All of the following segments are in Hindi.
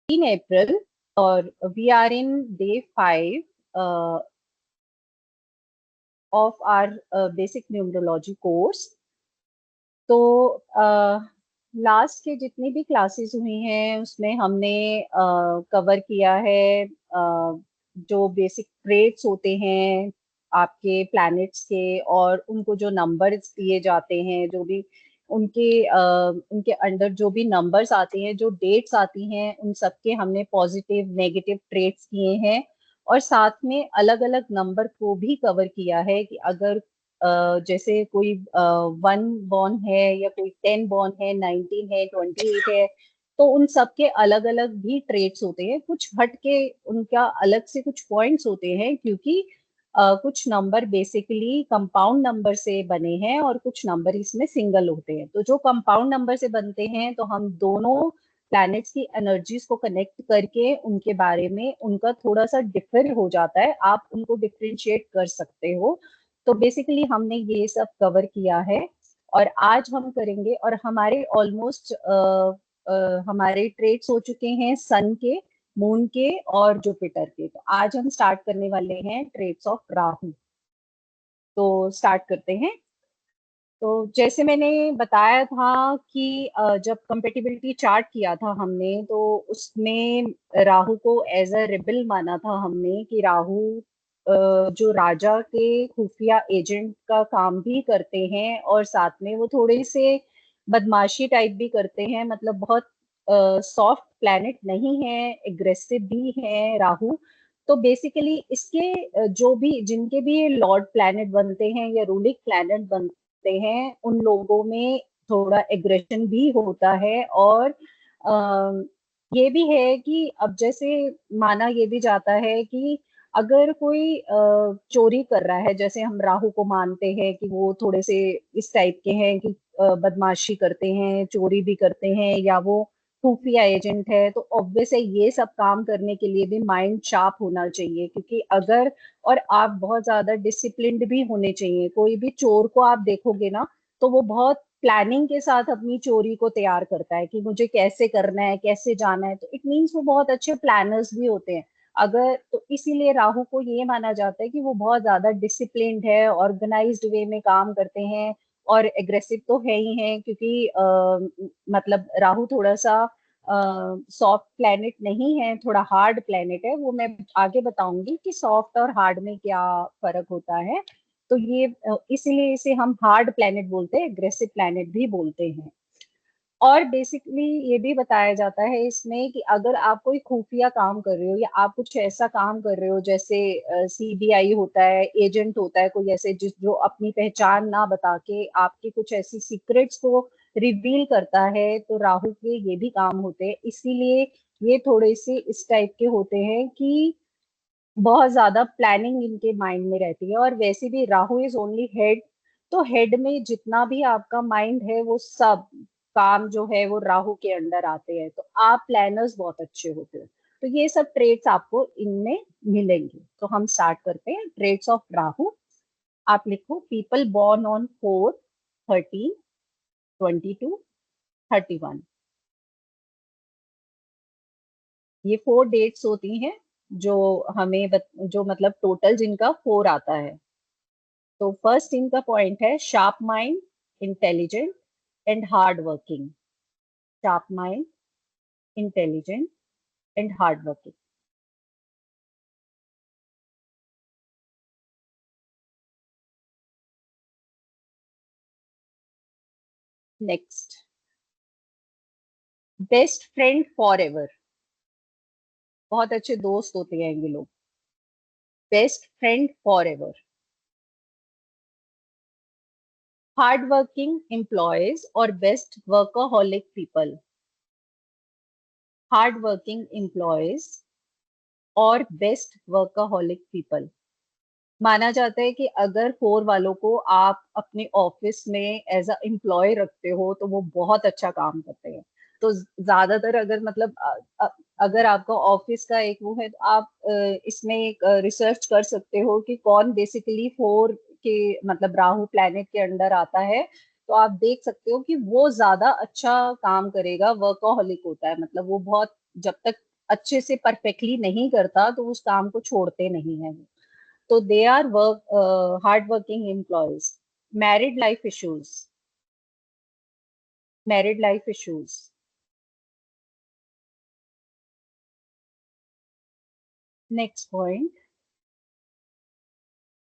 April, or we are in day 5 of our basic numerology course. तो लास्ट के जितनी भी क्लासेस हुई हैं उसमें हमने कवर किया है जो बेसिक ट्रेड्स होते हैं आपके प्लैनेट्स के, और उनको जो नंबर्स दिए जाते हैं, जो भी उनके अंडर जो भी नंबर्स आते हैं, जो डेट्स आती हैं, उन सब के हमने पॉजिटिव नेगेटिव ट्रेड्स किए हैं। और साथ में अलग अलग नंबर को भी कवर किया है कि अगर जैसे कोई 1 बॉर्न है या कोई 10 बॉर्न है, 19 है, 28 है, तो उन सब के अलग अलग भी ट्रेड्स होते हैं। कुछ हट के उनका अलग से कुछ पॉइंट्स होते हैं, क्योंकि कुछ नंबर बेसिकली कंपाउंड नंबर से बने हैं और कुछ नंबर इसमें सिंगल होते हैं। तो जो कंपाउंड नंबर से बनते हैं, तो हम दोनों प्लैनेट्स की एनर्जीज को कनेक्ट करके उनके बारे में उनका थोड़ा सा डिफर हो जाता है, आप उनको डिफरेंशिएट कर सकते हो। तो बेसिकली हमने ये सब कवर किया है और आज हम करेंगे। और हमारे ऑलमोस्ट हमारे ट्रेड्स हो चुके हैं सन के, मून के और जुपिटर के। तो आज हम स्टार्ट करने वाले हैं ट्रेड्स ऑफ राहु। तो स्टार्ट करते हैं। तो जैसे मैंने बताया था कि जब कंपेटिबिलिटी चार्ट किया था हमने, तो उसमें राहु को एज अ रिबल माना था हमने, कि राहु जो राजा के खुफिया एजेंट का काम भी करते हैं और साथ में वो थोड़े से बदमाशी टाइप भी करते हैं। मतलब बहुत सॉफ्ट प्लैनेट नहीं है, एग्रेसिव भी है राहु। तो बेसिकली इसके जो भी जिनके भी लॉर्ड प्लैनेट बनते हैं या रूलिंग प्लैनेट बनते हैं, उन लोगों में थोड़ा एग्रेशन भी होता है। और ये भी है कि अब जैसे माना ये भी जाता है कि अगर कोई चोरी कर रहा है, जैसे हम राहु को मानते हैं कि वो थोड़े से इस टाइप के हैं कि बदमाशी करते हैं, चोरी भी करते हैं, या वो खुफिया एजेंट है, तो ऑब्वियस है ये सब काम करने के लिए भी माइंड शार्प होना चाहिए। क्योंकि अगर और आप बहुत ज्यादा डिसिप्लिन्ड भी होने चाहिए। कोई भी चोर को आप देखोगे ना, तो वो बहुत प्लानिंग के साथ अपनी चोरी को तैयार करता है कि मुझे कैसे करना है, कैसे जाना है। तो इट मीन्स वो बहुत अच्छे प्लानर्स भी होते हैं। अगर तो इसीलिए राहु को ये माना जाता है कि वो बहुत ज्यादा डिसिप्लिन्ड है, ऑर्गेनाइज्ड वे में काम करते हैं। और एग्रेसिव तो है ही है, क्योंकि मतलब राहु थोड़ा सा सॉफ्ट प्लेनेट नहीं है, थोड़ा हार्ड प्लेनेट है। वो मैं आगे बताऊंगी कि सॉफ्ट और हार्ड में क्या फर्क होता है। तो ये इसीलिए इसे हम हार्ड प्लेनेट बोलते हैं, एग्रेसिव प्लेनेट भी बोलते हैं। और बेसिकली ये भी बताया जाता है इसमें कि अगर आप कोई खुफिया काम कर रहे हो या आप कुछ ऐसा काम कर रहे हो, जैसे सीबीआई होता है, एजेंट होता है कोई ऐसे जिस जो अपनी पहचान ना बता के आपके कुछ ऐसी सीक्रेट्स को रिवील करता है, तो राहु के ये भी काम होते हैं। इसीलिए ये थोड़े से इस टाइप के होते हैं कि बहुत ज्यादा प्लानिंग इनके माइंड में रहती है। और वैसे भी राहु इज ओनली हेड, तो हेड में जितना भी आपका माइंड है वो सब काम जो है वो राहु के अंडर आते हैं। तो आप प्लानर्स बहुत अच्छे होते हो। तो ये सब ट्रेड्स आपको इनमें मिलेंगे। तो हम स्टार्ट करते हैं ट्रेड्स ऑफ राहु। आप लिखो पीपल बॉर्न ऑन 4, 13, 22, 31। ये 4 डेट्स होती हैं जो जो मतलब टोटल जिनका 4 आता है। तो फर्स्ट इनका पॉइंट है sharp mind, intelligent and hard working. Sharp mind, intelligent and hard working. Next, best friend forever. बहुत अच्छे दोस्त होते हैं ये लोग। Best friend forever. Hard working employees और best workaholic people. Hard working employees और बेस्ट वर्कaholic पीपल। माना जाता है कि अगर 4 वालों को आप अपने ऑफिस में एज अ एम्प्लॉय रखते हो, तो वो बहुत अच्छा काम करते हैं। तो ज्यादातर अगर मतलब अगर आपका ऑफिस का एक वो है, तो आप इसमें एक रिसर्च कर सकते हो कि कौन बेसिकली 4 के मतलब राहु प्लैनेट के अंडर आता है। तो आप देख सकते हो कि वो ज्यादा अच्छा काम करेगा, वर्कaholic होता है। मतलब वो बहुत, जब तक अच्छे से परफेक्टली नहीं करता तो उस काम को छोड़ते नहीं है वो। तो they are work hard working employees. Married life issues, married life issues. Next point.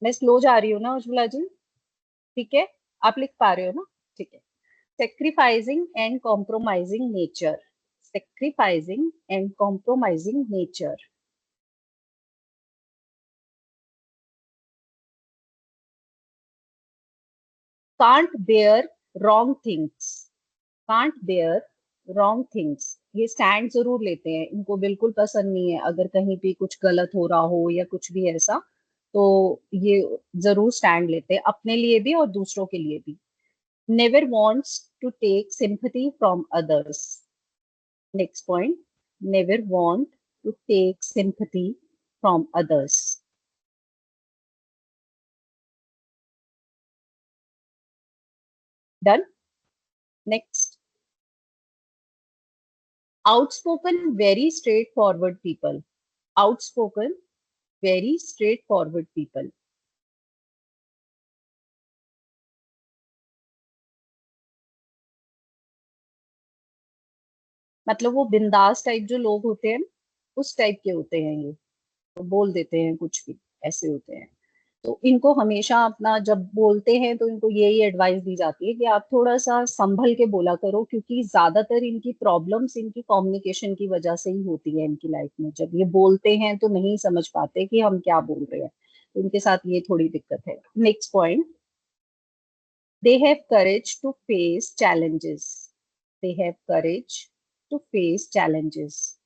मैं स्लो जा रही हूँ ना उज्ज्वला जी? ठीक है, आप लिख पा रहे हो ना? ठीक है। Sacrificing and compromising nature, sacrificing and compromising nature. Can't bear wrong things, can't bear wrong things. ये स्टैंड जरूर लेते हैं, इनको बिल्कुल पसंद नहीं है अगर कहीं पे कुछ गलत हो रहा हो या कुछ भी ऐसा, तो ये जरूर स्टैंड लेते हैं अपने लिए भी और दूसरों के लिए भी। Never wants to take sympathy from others. Next point, never want to take sympathy from others. Done. Next, outspoken, very straightforward people. Outspoken, very straightforward people. मतलब वो बिंदास टाइप जो लोग होते हैं, उस टाइप के होते हैं ये, तो बोल देते हैं कुछ भी, ऐसे होते हैं। तो इनको हमेशा अपना जब बोलते हैं तो इनको यही एडवाइस दी जाती है कि आप थोड़ा सा संभल के बोला करो, क्योंकि ज्यादातर इनकी प्रॉब्लम्स इनकी कम्युनिकेशन की वजह से ही होती है इनकी लाइफ में। जब ये बोलते हैं तो नहीं समझ पाते कि हम क्या बोल रहे हैं, तो इनके साथ ये थोड़ी दिक्कत है। Next point, they have courage to face challenges, they have courage to face challenges.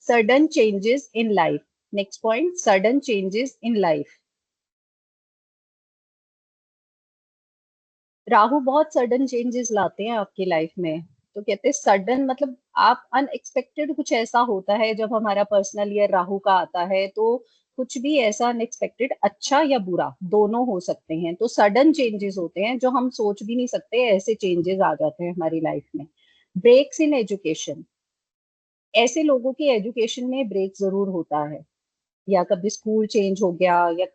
Sudden changes in life. Next point, sudden changes in life. Rahu बहुत सडन चेंजेस लाते हैं आपकी लाइफ में। तो कहते हैं सडन मतलब आप अनएक्सपेक्टेड कुछ ऐसा होता है जब हमारा पर्सनल ईयर राहु का आता है, तो कुछ भी ऐसा अनएक्सपेक्टेड, अच्छा या बुरा दोनों हो सकते हैं, तो सडन चेंजेस होते हैं जो हम सोच भी नहीं सकते, ऐसे चेंजेस आ जाते हैं हमारी लाइफ में। ब्रेक्स इन एजुकेशन, ऐसे लोगों की एजुकेशन में ब्रेक जरूर होता है, या कभी स्कूल चेंज हो गया, या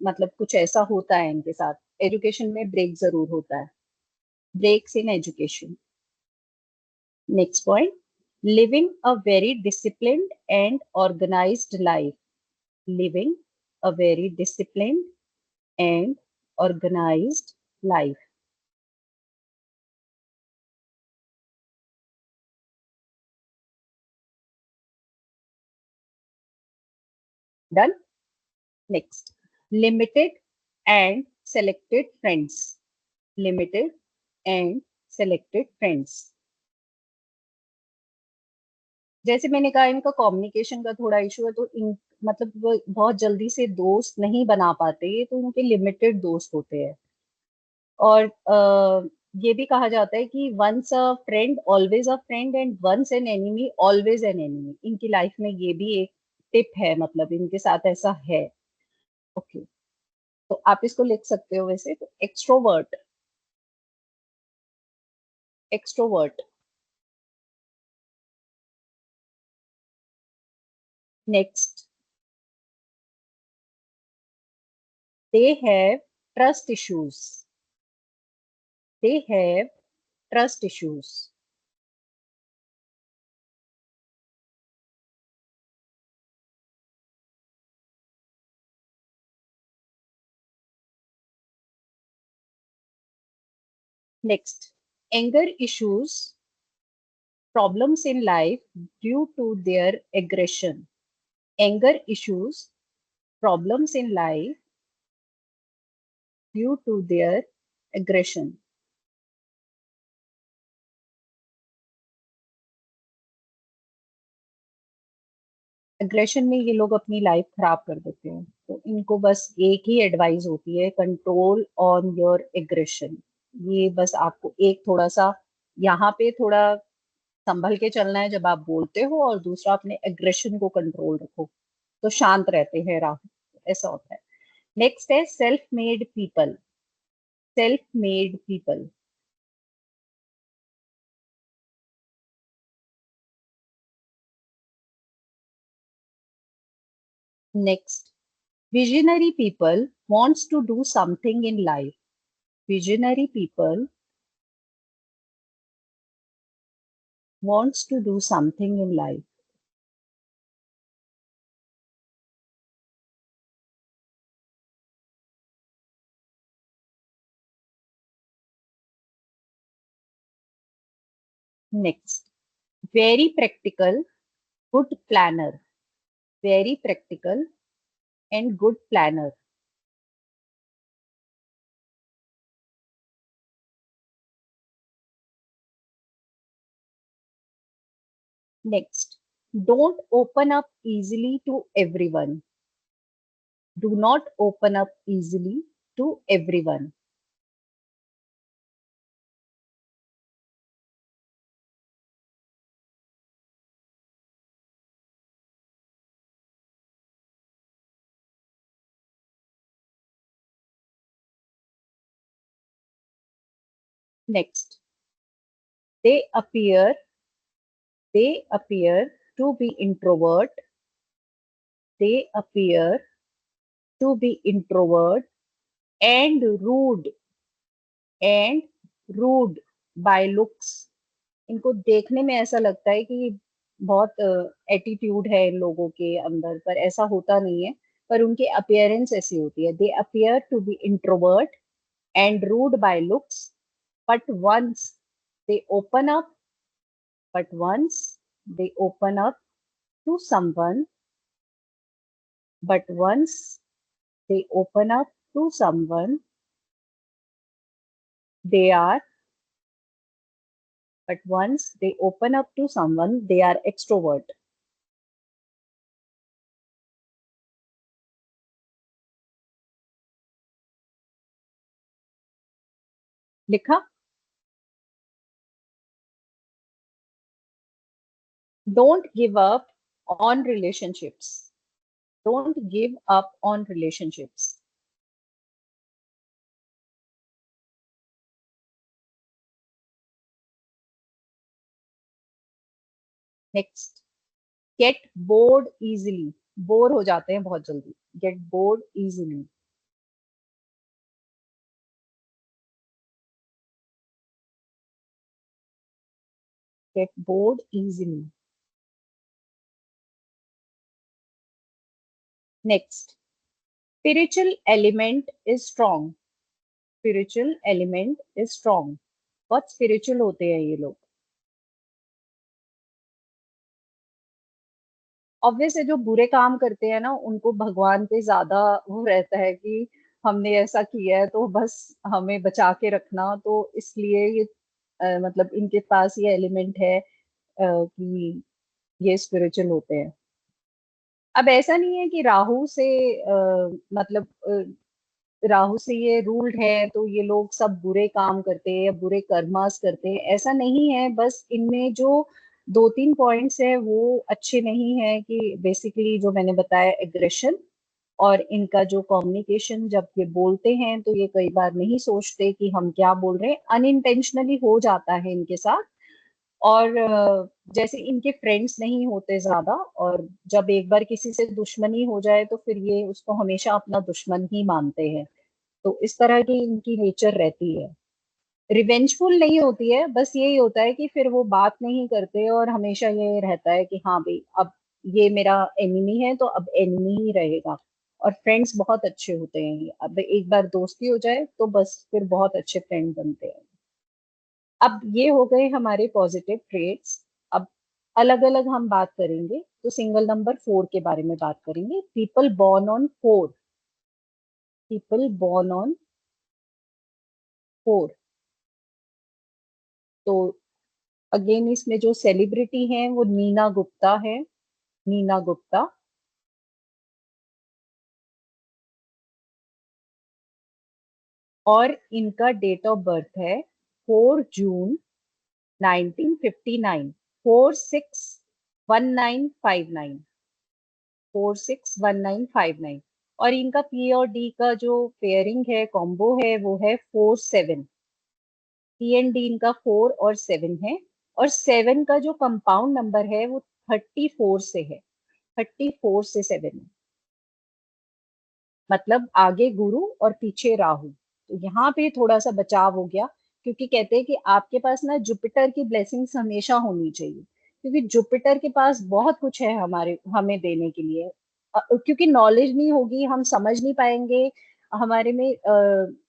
मतलब कुछ ऐसा होता है इनके साथ, एजुकेशन में ब्रेक जरूर होता है। Breaks in education. Next point, living a very disciplined and organised life, living a very disciplined and organised life. Done. Next, limited and selected friends, limited and selected friends. जैसे मैंने कहा इनका कम्युनिकेशन का थोड़ा इशू है, तो इन मतलब वो बहुत जल्दी से दोस्त नहीं बना पाते, तो उनके लिमिटेड दोस्त होते हैं। और ये भी कहा जाता है कि once a friend always a friend and once an enemy always an enemy. इनकी लाइफ में ये भी एक टिप है, मतलब इनके साथ ऐसा है। ओके, तो आप इसको लिख सकते हो वैसे तो, extrovert, extrovert. Next, they have trust issues, they have trust issues. Next, anger issues, problems in life due to their aggression. Anger issues, problems in life due to their aggression. Aggression में ये लोग अपनी लाइफ खराब कर देते हैं, तो इनको बस एक ही एडवाइस होती है, कंट्रोल ऑन योर एग्रेशन। ये बस आपको एक थोड़ा सा यहाँ पे थोड़ा संभल के चलना है जब आप बोलते हो, और दूसरा अपने एग्रेशन को कंट्रोल रखो। तो शांत रहते हैं राहु, ऐसा होता है। नेक्स्ट है self made people. Self made people. Next, visionary people wants to do something in life. Visionary people wants to do something in life. Next, very practical, good planner. Very practical and good planner. Next, don't open up easily to everyone. Do not open up easily to everyone. Next, they appear they appear to be introvert. They appear to be introvert and and rude by looks. इनको देखने में ऐसा लगता है कि बहुत एटीट्यूड है इन लोगों के अंदर, पर ऐसा होता नहीं है। पर उनकी अपीयरेंस ऐसी होती है। They appear to be introvert and rude by looks, but once they open up but once they open up to someone but once they open up to someone, they are but once they open up to someone, they are extrovert. लिखा? Don't give up on relationships. Don't give up on relationships. Next, get bored easily. Bore हो जाते हैं बहुत जल्दी. Get bored easily. Get bored easily. Next, spiritual element is strong. Spiritual element is strong. बहुत spiritual होते हैं ये लोग. ऑब्वियस है, जो बुरे काम करते हैं ना, उनको भगवान पे ज्यादा वो रहता है कि हमने ऐसा किया है तो बस हमें बचा के रखना, तो इसलिए ये मतलब इनके पास ये एलिमेंट है कि ये स्पिरिचुअल होते हैं। अब ऐसा नहीं है कि राहु से मतलब राहु से ये रूल्ड है तो ये लोग सब बुरे काम करते हैं या बुरे कर्मास करते हैं, ऐसा नहीं है। बस इनमें जो दो तीन पॉइंट्स है वो अच्छे नहीं है, कि बेसिकली जो मैंने बताया, एग्रेशन और इनका जो कम्युनिकेशन, जब ये बोलते हैं तो ये कई बार नहीं सोचते कि हम क्या बोल रहे हैं, अनइंटेंशनली हो जाता है इनके साथ। और जैसे इनके फ्रेंड्स नहीं होते ज्यादा, और जब एक बार किसी से दुश्मनी हो जाए तो फिर ये उसको हमेशा अपना दुश्मन ही मानते हैं। तो इस तरह की इनकी नेचर रहती है। रिवेंजफुल नहीं होती है, बस यही होता है कि फिर वो बात नहीं करते और हमेशा ये रहता है कि हाँ भाई, अब ये मेरा एनिमी है तो अब एनिमी ही रहेगा। और फ्रेंड्स बहुत अच्छे होते हैं ये। अब एक बार दोस्ती हो जाए तो बस फिर बहुत अच्छे फ्रेंड बनते हैं। अब ये हो गए हमारे पॉजिटिव ट्रेट्स। अब अलग अलग हम बात करेंगे, तो सिंगल नंबर 4 के बारे में बात करेंगे। People born on 4। People born on 4। तो अगेन इसमें जो सेलिब्रिटी हैं वो नीना गुप्ता है। नीना गुप्ता। और इनका डेट ऑफ बर्थ है 4 जून 1959। 461959। 461959। और इनका पी और डी का जो पेयरिंग है, कॉम्बो है, वो है 47। पी एंड डी इनका 4 और 7 है। और 7 का जो कंपाउंड नंबर है वो 34 से है। 34 से 7, मतलब आगे गुरु और पीछे राहु। तो यहाँ पे थोड़ा सा बचाव हो गया, क्योंकि कहते हैं कि आपके पास ना जुपिटर की ब्लेसिंग्स हमेशा होनी चाहिए, क्योंकि जुपिटर के पास बहुत कुछ है हमारे हमें देने के लिए। क्योंकि नॉलेज नहीं होगी, हम समझ नहीं पाएंगे, हमारे में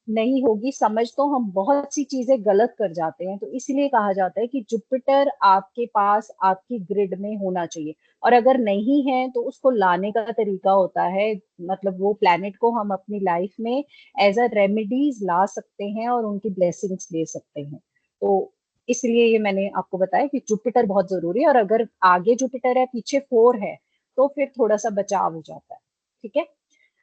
नहीं होगी समझ, तो हम बहुत सी चीजें गलत कर जाते हैं। तो इसलिए कहा जाता है कि जुपिटर आपके पास आपकी ग्रिड में होना चाहिए। और अगर नहीं है तो उसको लाने का तरीका होता है, मतलब वो प्लैनेट को हम अपनी लाइफ में एज अ रेमेडीज ला सकते हैं और उनकी ब्लेसिंग्स ले सकते हैं। तो इसलिए ये मैंने आपको बताया कि जुपिटर बहुत जरूरी है, और अगर आगे जुपिटर है पीछे 4 है तो फिर थोड़ा सा बचाव हो जाता है। ठीक है।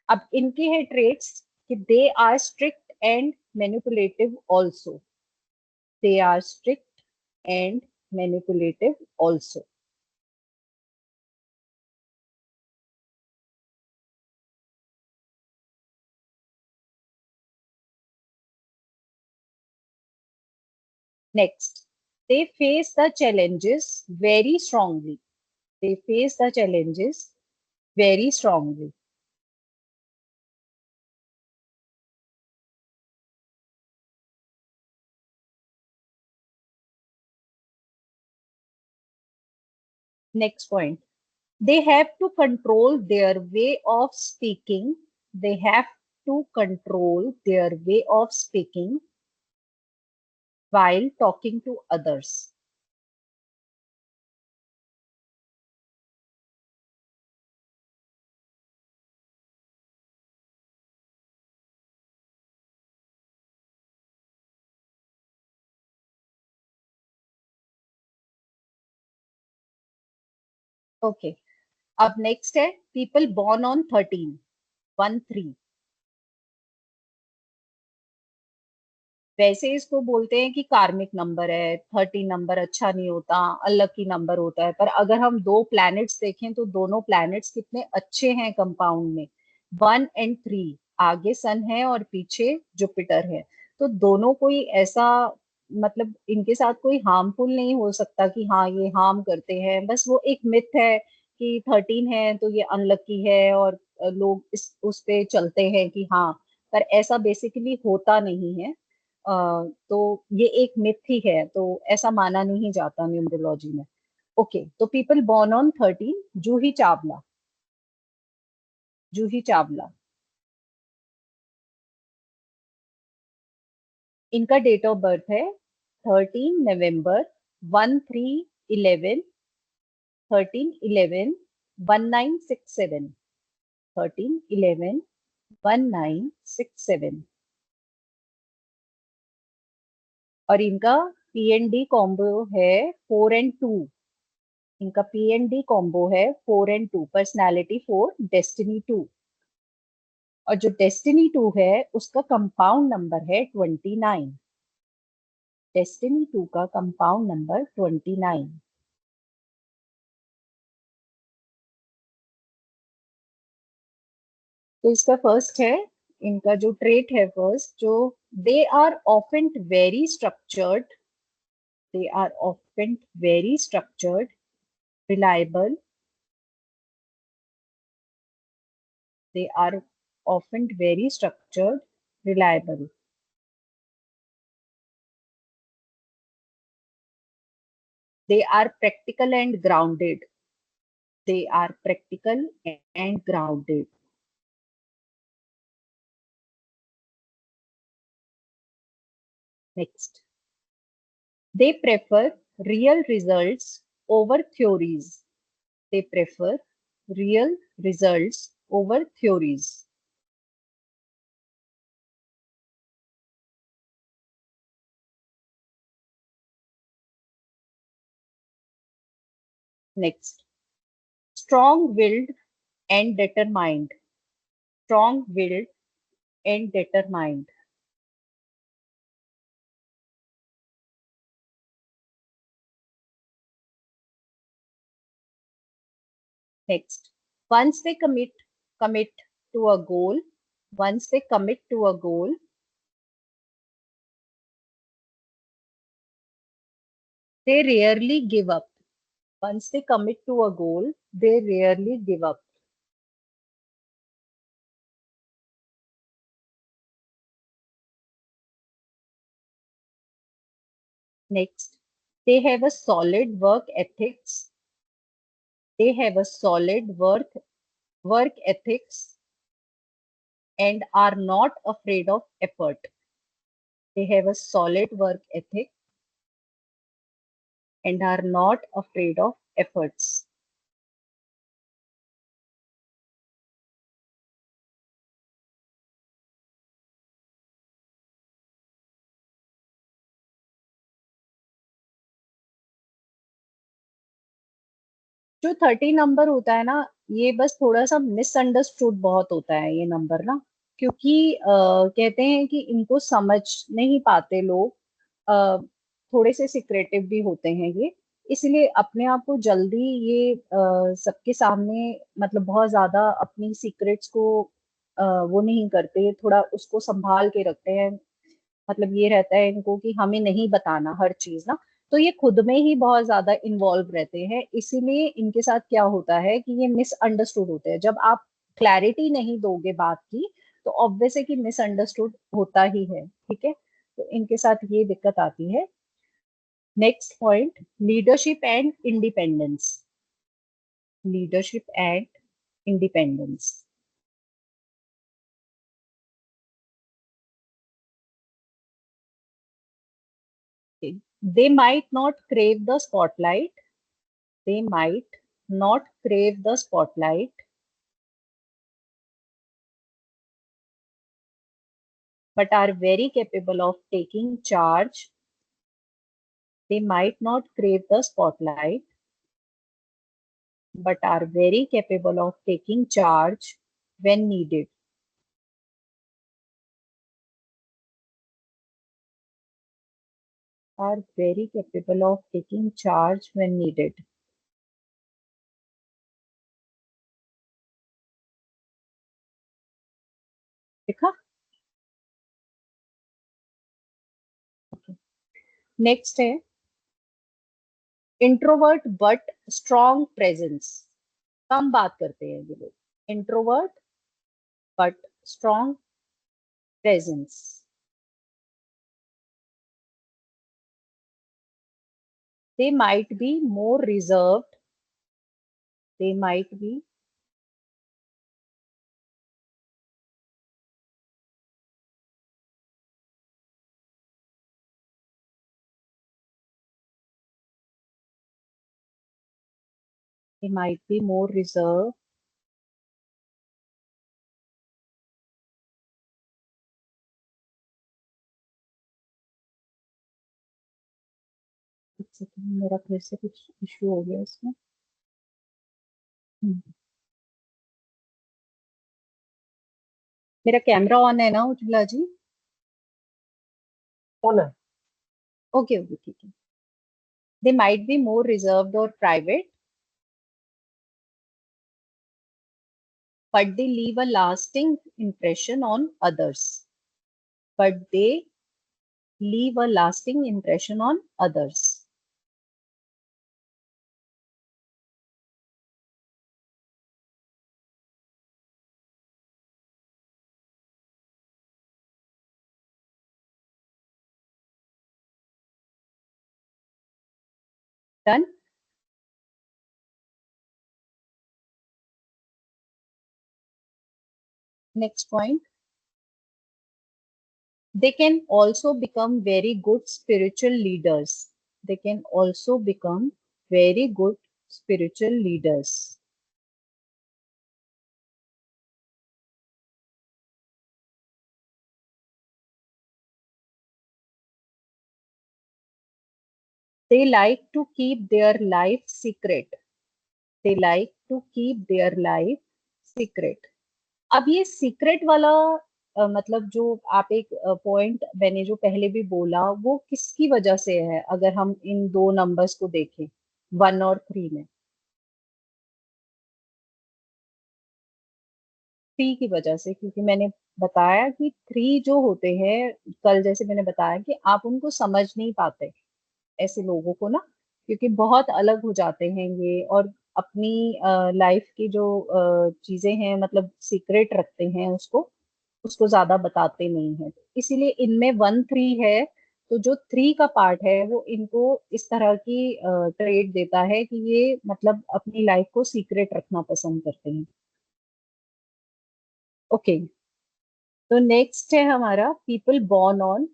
अब इनके है ट्रेट्स कि they are strict and manipulative also. They are strict and manipulative also. Next, they face the challenges very strongly. They face the challenges very strongly. Next point, they have to control their way of speaking. They have to control their way of speaking while talking to others. Okay. अब next है people born on 13, 1 3। वैसे इसको बोलते हैं कि कार्मिक नंबर है, 13 नंबर अच्छा नहीं होता, अनलकी नंबर होता है। पर अगर हम दो प्लैनेट्स देखें तो दोनों प्लैनेट्स कितने अच्छे हैं कंपाउंड में। 1 और 3, आगे सन है और पीछे जुपिटर है। तो दोनों कोई ऐसा, मतलब इनके साथ कोई हार्मफुल नहीं हो सकता कि हाँ ये हार्म करते हैं। बस वो एक मिथ है कि 13 है तो ये अनलकी है, और लोग इस उस पे चलते हैं कि हाँ। पर ऐसा बेसिकली होता नहीं है। तो ये एक मिथ ही है, तो ऐसा माना नहीं जाता न्यूमरोलॉजी में। ओके, तो people born on 13, Juhi Chawla. Juhi Chawla, इनका डेट ऑफ बर्थ है 13 नवंबर 1311, 1311 1967। 1311 1967। और इनका पीएनडी कॉम्बो है 4 और 2। इनका पीएनडी कॉम्बो है 4 और 2, पर्सनैलिटी 4, डेस्टिनी 2। और जो डेस्टिनी 2 है उसका कंपाउंड नंबर है 29। डेस्टिनी 2 का कंपाउंड नंबर 29। तो इसका फर्स्ट है, इनका जो ट्रेट है फर्स्ट, जो they are often very structured. They are often very structured, reliable. They are often very structured, reliable. They are practical and grounded. They are practical and grounded. Next, they prefer real results over theories. They prefer real results over theories. Next, strong-willed and determined. Strong-willed and determined. Next, once they commit to a goal, once they commit to a goal, they rarely give up. Once they commit to a goal, they rarely give up. Next, they have a solid work ethics. They have a solid work ethics and are not afraid of effort. They have a solid work ethic and are not afraid of efforts. जो 30 नंबर होता है ना, ये बस थोड़ा सा मिसअंडरस्टूड बहुत होता है ये नंबर ना, क्योंकि कहते हैं कि इनको समझ नहीं पाते लोग, थोड़े से सिक्रेटिव भी होते हैं ये, इसलिए अपने आप को जल्दी ये सबके सामने मतलब बहुत ज्यादा अपनी सीक्रेट्स को वो नहीं करते, थोड़ा उसको संभाल के रखते हैं। मतलब ये रहता है इनको कि हमें नहीं बताना हर चीज ना, तो ये खुद में ही बहुत ज्यादा इन्वॉल्व रहते हैं, इसीलिए इनके साथ क्या होता है कि ये मिसअंडरस्टूड होते हैं। जब आप क्लैरिटी नहीं दोगे बात की, तो ऑब्वियस है कि मिसअंडरस्टूड होता ही है, ठीक है, तो इनके साथ ये दिक्कत आती है। Next point, leadership and independence. Leadership and independence. They might not crave the spotlight. They might not crave the spotlight, but are very capable of taking charge. They might not crave the spotlight, but are very capable of taking charge when needed. Are very capable of taking charge when needed. देखा? नेक्स्ट है इंट्रोवर्ट बट स्ट्रॉन्ग प्रेजेंस। कम बात करते हैं ये लोग। Introvert but strong presence. They might be more reserved. They might be they might be more reserved. एक सेकंड, मेरा फिर से कुछ इशू हो गया इसमें। हम्म, मेरा कैमरा ऑन है ना उज्ज्वला जी? कौन है? ओके ओके ठीक है। They might be more reserved और private, but they leave a lasting impression on others. But they leave a lasting impression on others. Done? Next point. They can also become very good spiritual leaders. They can also become very good spiritual leaders. They like to keep their life secret. They like to keep their life secret. अब ये सीक्रेट वाला मतलब जो आप एक पॉइंट मैंने जो पहले भी बोला, वो किसकी वजह से है अगर हम इन दो नंबर्स को देखें, 1 और 3 में? थ्री की वजह से, क्योंकि मैंने बताया कि थ्री जो होते हैं, कल जैसे मैंने बताया कि आप उनको समझ नहीं पाते ऐसे लोगों को ना, क्योंकि बहुत अलग हो जाते हैं ये, और अपनी लाइफ की जो चीजें हैं मतलब सीक्रेट रखते हैं उसको, उसको ज्यादा बताते नहीं है। इसीलिए इनमें वन थ्री है, तो जो थ्री का पार्ट है वो इनको इस तरह की ट्रेड देता है कि ये मतलब अपनी लाइफ को सीक्रेट रखना पसंद करते हैं। ओके, तो नेक्स्ट है हमारा people born on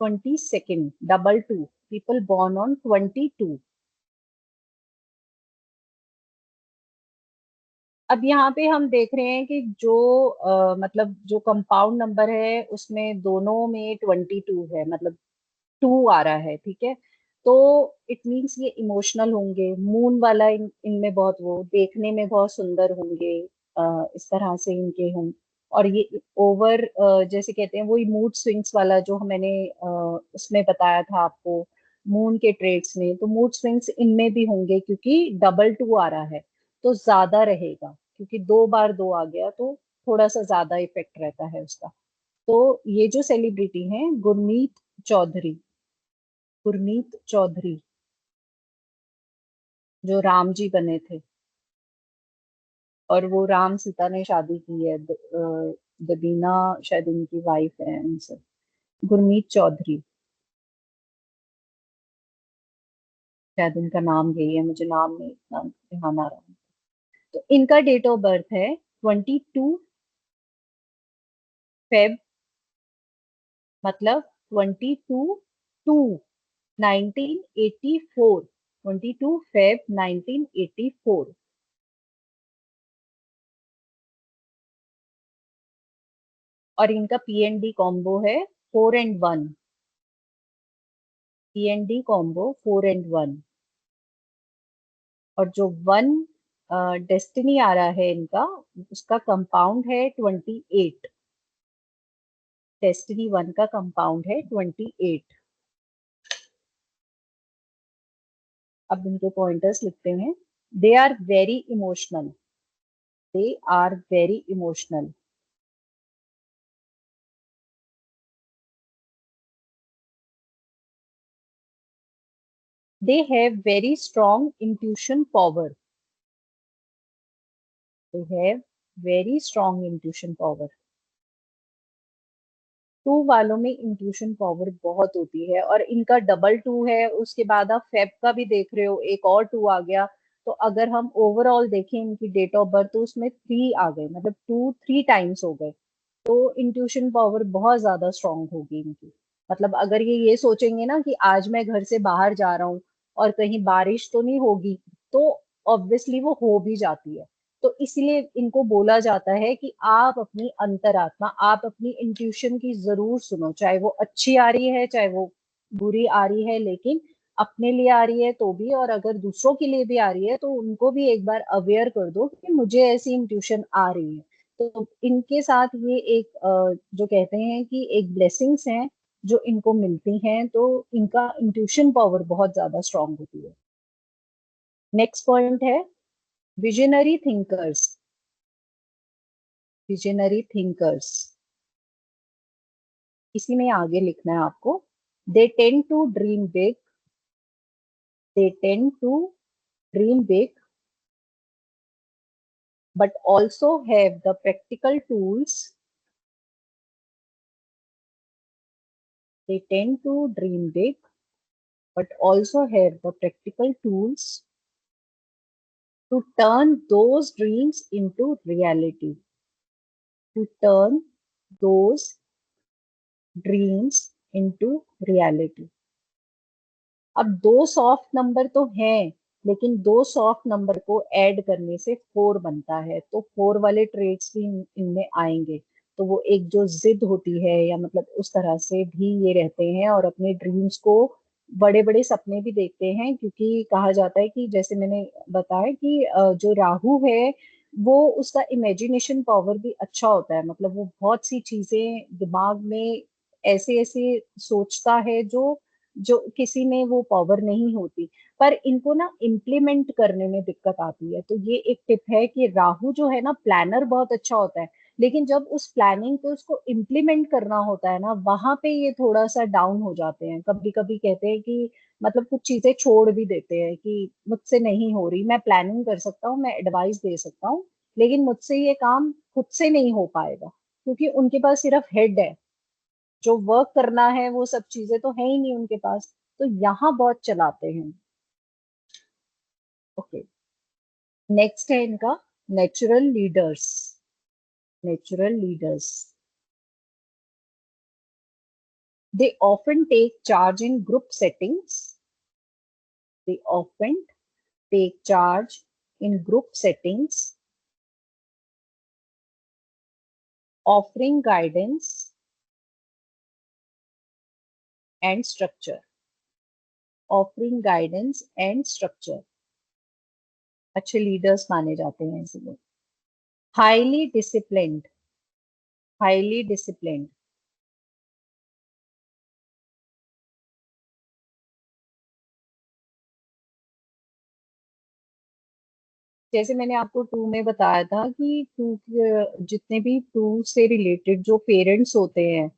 22nd, double two, people born on 22। अब यहाँ पे हम देख रहे हैं कि जो मतलब जो कंपाउंड नंबर है उसमें दोनों में 22 है, मतलब टू आ रहा है, ठीक है। तो इट मीन्स ये इमोशनल होंगे, मून वाला इनमें बहुत, वो देखने में बहुत सुंदर होंगे, इस तरह से इनके हम। और ये ओवर जैसे कहते हैं वही मूड स्विंग्स वाला जो मैंने उसमें बताया था आपको, मून के ट्रेड्स में, तो मूड स्विंग्स इनमें भी होंगे क्योंकि डबल टू आ रहा है, तो ज्यादा रहेगा, क्योंकि दो बार दो आ गया तो थोड़ा सा ज्यादा इफेक्ट रहता है उसका। तो ये जो सेलिब्रिटी हैं, गुरमीत चौधरी, गुरमीत चौधरी, जो राम जी बने थे, और वो राम सीता ने शादी की है, दबीना शायद उनकी वाइफ है उनसे। गुरमीत चौधरी, शायद उनका नाम यही है, मुझे नाम नहीं इतना ध्यान आ रहा। तो इनका डेट ऑफ बर्थ है 22 फेब, मतलब 22/2/1984, 22 फेब 1984। और इनका पीएनडी कॉम्बो है 4 and 1, पीएनडी कॉम्बो 4 and 1। और जो वन डेस्टिनी आ रहा है इनका, उसका कंपाउंड है 28, डेस्टिनी वन का कंपाउंड है 28। अब इनके पॉइंटर्स लिखते हैं। They are very emotional, they are very emotional, they have very strong intuition power, they have very strong intuition power. Two वालों में इंट्यूशन पावर बहुत होती है, और इनका डबल टू है, उसके बाद आप फेब का भी देख रहे हो, एक और टू आ गया। तो अगर हम ओवरऑल देखें इनकी डेट ऑफ बर्थ, तो उसमें थ्री आ गए, मतलब टू थ्री टाइम्स हो गए। तो इंट्यूशन पावर बहुत ज्यादा स्ट्रांग होगी इनकी। मतलब अगर ये सोचेंगे ना कि आज मैं घर से बाहर जा रहा हूँ और कहीं बारिश तो नहीं होगी, तो ऑब्वियसली वो हो भी जाती है। तो इसलिए इनको बोला जाता है कि आप अपनी अंतरात्मा, आप अपनी इंट्यूशन की जरूर सुनो, चाहे वो अच्छी आ रही है चाहे वो बुरी आ रही है, लेकिन अपने लिए आ रही है तो भी, और अगर दूसरों के लिए भी आ रही है तो उनको भी एक बार अवेयर कर दो कि मुझे ऐसी इंट्यूशन आ रही है। तो इनके साथ ये एक जो कहते हैं कि एक ब्लेसिंग्स हैं जो इनको मिलती हैं, तो इनका इंट्यूशन पावर बहुत ज्यादा स्ट्रांग होती है। नेक्स्ट पॉइंट है विजनरी थिंकर्स, विजनरी थिंकर्स, इसी में आगे लिखना है आपको। They tend to dream big, they tend to dream big, but also have the practical tools, they tend to dream big but also have the practical tools to turn those dreams into reality, to turn those dreams into reality। अब दो सॉफ्ट नंबर तो हैं, लेकिन दो सॉफ्ट नंबर को ऐड करने से फोर बनता है, तो फोर वाले ट्रेड्स भी इनमें आएंगे। तो वो एक जो जिद होती है, या मतलब उस तरह से भी ये रहते हैं, और अपने ड्रीम्स को, बड़े बड़े सपने भी देखते हैं, क्योंकि कहा जाता है कि जैसे मैंने बताया कि जो राहु है वो, उसका इमेजिनेशन पावर भी अच्छा होता है, मतलब वो बहुत सी चीजें दिमाग में ऐसे ऐसे सोचता है जो जो किसी में वो पावर नहीं होती। पर इनको ना इम्प्लीमेंट करने में दिक्कत आती है। तो ये एक टिप है कि राहु जो है ना, प्लानर बहुत अच्छा होता है, लेकिन जब उस प्लानिंग को उसको इम्प्लीमेंट करना होता है ना, वहां पे ये थोड़ा सा डाउन हो जाते हैं। कभी कभी कहते हैं कि मतलब कुछ चीजें छोड़ भी देते हैं कि मुझसे नहीं हो रही, मैं प्लानिंग कर सकता हूँ, मैं एडवाइस दे सकता हूँ, लेकिन मुझसे ये काम खुद से नहीं हो पाएगा, क्योंकि उनके पास सिर्फ हेड है, जो वर्क करना है वो सब चीजें तो है ही नहीं उनके पास। तो यहाँ बहुत चलाते हैं। ओके, नेक्स्ट है इनका natural leaders. Natural leaders, they often take charge in group settings. They often take charge in group settings, offering guidance and structure. Offering guidance and structure. अच्छे लीडर्स माने जाते हैं ऐसे लोग। हाईली डिसिप्लिन्ड, हाईली डिसिप्लिन्ड, जैसे मैंने आपको टू में बताया था कि टू, जितने भी टू से रिलेटेड जो पेरेंट्स होते हैं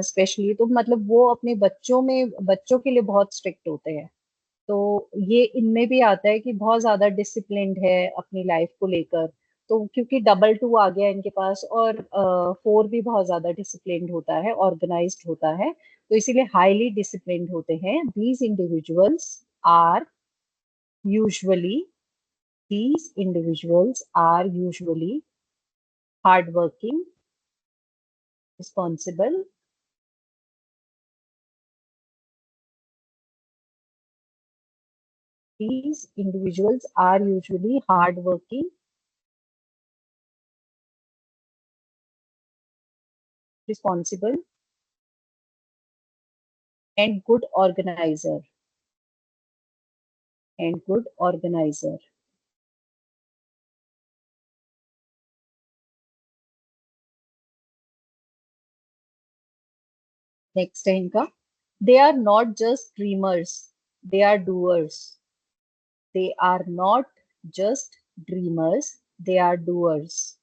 स्पेशली, तो मतलब वो अपने बच्चों के लिए बहुत स्ट्रिक्ट होते हैं। तो ये इनमें भी आता है कि बहुत ज्यादा डिसिप्लिन्ड है अपनी लाइफ को लेकर। तो क्योंकि डबल टू आ गया इनके पास, और फोर भी बहुत ज्यादा डिसिप्लिन्ड होता है, ऑर्गेनाइज्ड होता है, तो इसीलिए हाईली डिसिप्लिन्ड होते हैं। Are usually these individuals are usually hardworking, responsible, these individuals are usually hardworking, responsible, and good organizer, and good organizer. Next है इनका, they are not just dreamers, they are doers. They are not just dreamers, they are doers.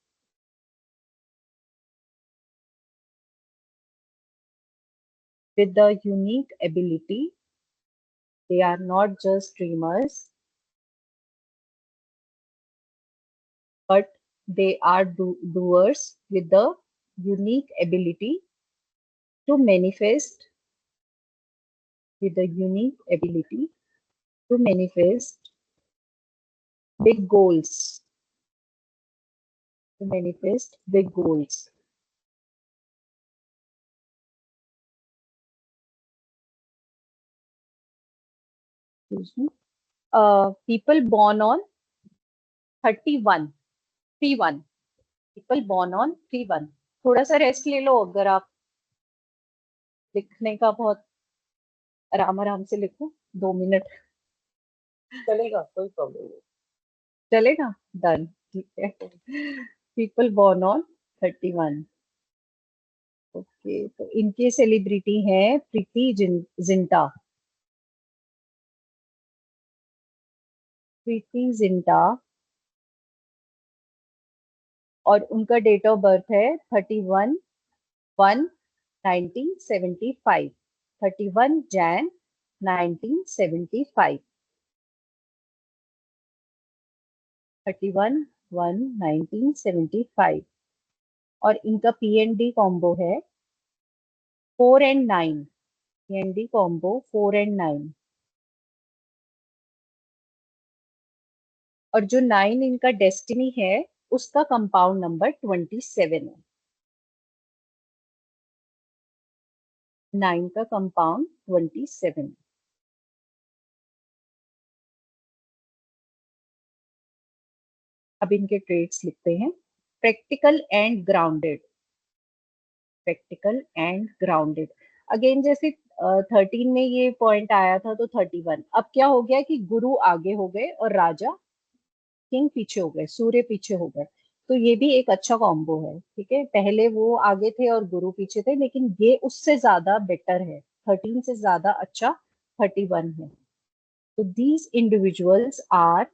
With the unique ability, they are not just dreamers, but they are doers with the unique ability to manifest, with the unique ability to manifest big goals, to manifest big goals. Excuse me. People born on 31, 31, people born on 31। थोड़ा सा रेस्ट ले लो, अगर आप लिखने का बहुत आराम आराम से लिखो, 2 मिनट चलेगा, कोई प्रॉब्लम नहीं। चलेगा, डन, ठीक है। People born on 31। ओके, तो इनके सेलिब्रिटी हैं प्रीति जिंटा। प्रीति जिंटा, और उनका डेट ऑफ बर्थ है 31/1/1975। 31 Jan 1975। 31/1/1975। और इनका पीएनडी कॉम्बो है 4 and 9। PND combo 4 and 9। और जो 9 इनका डेस्टिनी है, उसका कंपाउंड नंबर 27 है। 9 का कंपाउंड 27। अब इनके ट्रेड्स लिखते हैं। Practical and grounded, practical and grounded. Again जैसे 13 में ये पॉइंट आया था, तो 31 अब क्या हो गया कि गुरु आगे हो गए और राजा, किंग पीछे हो गए, सूर्य पीछे हो गए। तो ये भी एक अच्छा कॉम्बो है, ठीक है। पहले वो आगे थे और गुरु पीछे थे, लेकिन ये उससे ज्यादा बेटर है, 13 से ज्यादा अच्छा 31 है। So these individuals are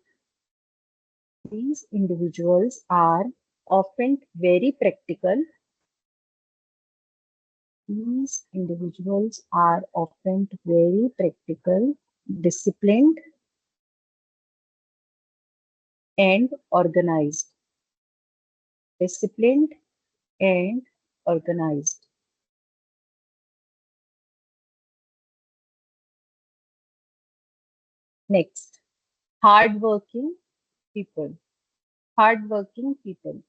often very practical. These individuals are often very practical, disciplined, and organized. Disciplined and organized. Next, hardworking people. Hardworking people.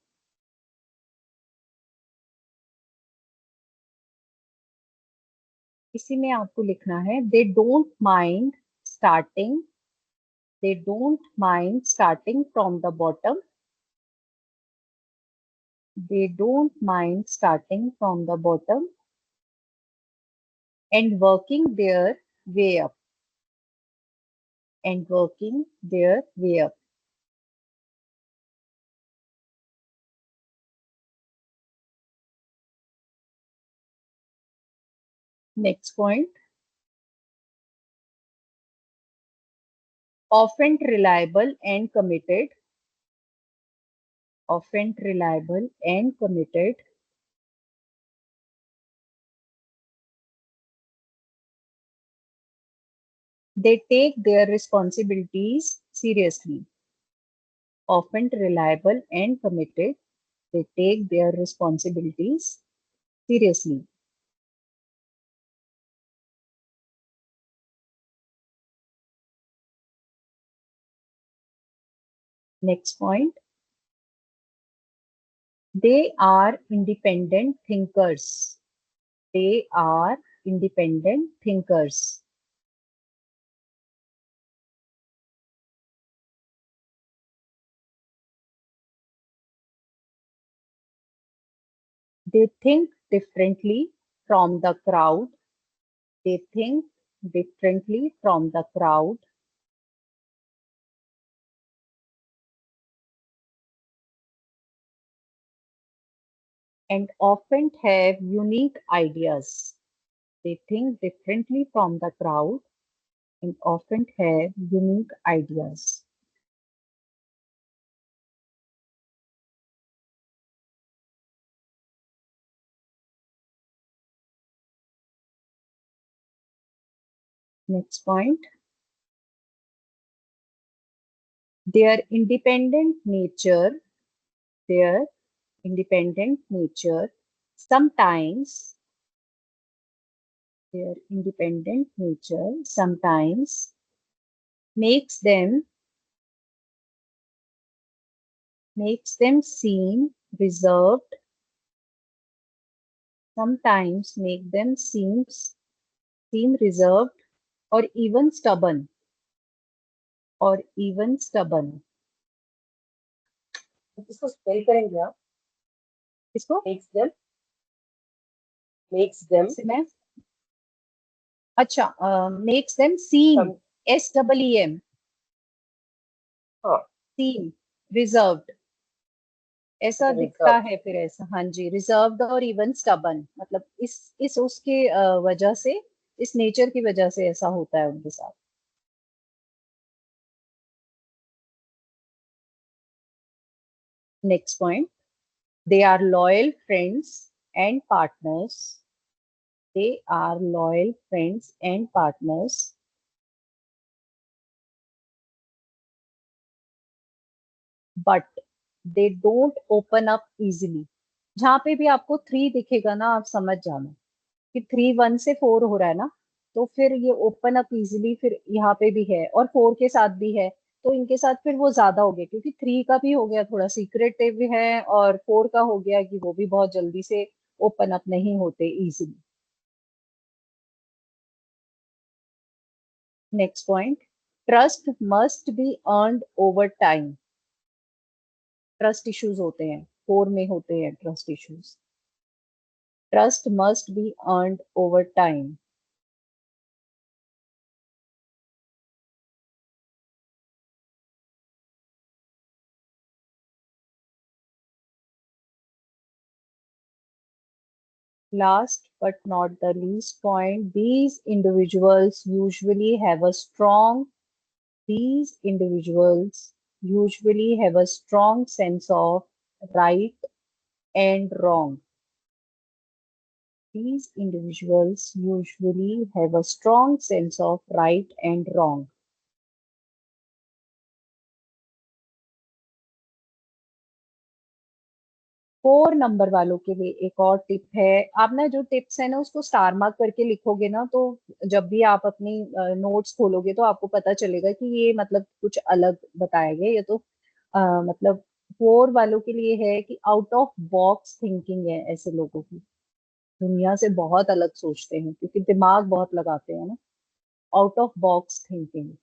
इसी में आपको लिखना है starting they don't mind starting from the bottom. They don't mind starting from the bottom and working their way up. And working their way up. Next point. Often reliable and committed. Often reliable and committed. They take their responsibilities seriously. Often reliable and committed. They take their responsibilities seriously. Next point. They are independent thinkers. They are independent thinkers. They think differently from the crowd. They think differently from the crowd. And often have unique ideas. They think differently from the crowd and often have unique ideas. Next point. Their independent nature, their independent nature sometimes, their independent nature sometimes makes them seem reserved, sometimes make them seem reserved or even stubborn, or even stubborn. इसको स्पेल करेंगे आप? इसको makes them से मैं अच्छा makes them seem some SEEM हाँ seem reserved ऐसा दिखता reserved है फिर ऐसा हाँ जी रिजर्व्ड और इवन स्टबन मतलब इस उसके वजह से इस नेचर की वजह से ऐसा होता है उनके साथ next point they are loyal friends and partners they are loyal friends and partners but they don't open up easily जहां पे भी आपको 3 दिखेगा ना आप समझ जाना कि 3 1 से 4 हो रहा है ना तो फिर ये ओपन अप इजिली फिर यहाँ पे भी है और 4 के साथ भी है तो इनके साथ फिर वो ज्यादा हो गया क्योंकि 3 का भी हो गया थोड़ा सीक्रेटिव है और 4 का हो गया कि वो भी बहुत जल्दी से ओपन अप नहीं होते easily next point trust must be earned over time trust issues होते हैं 4 में होते हैं trust issues trust must be earned over time Last but not the least point, these individuals usually have a strong These individuals usually have a strong sense of right and wrong. These individuals usually have a strong sense of right and wrong. 4 number वालों के लिए एक और टिप है। आप ना जो टिप्स है ना उसको स्टार मार्क करके लिखोगे ना, तो जब भी आप अपनी नोट्स खोलोगे तो आपको पता चलेगा कि ये मतलब कुछ अलग बताया गया। ये तो मतलब 4 वालों के लिए है कि आउट ऑफ बॉक्स थिंकिंग है ऐसे लोगों की। दुनिया से बहुत अलग सोचते हैं क्योंकि दिमाग बहुत लगाते हैं ना। Out of box thinking.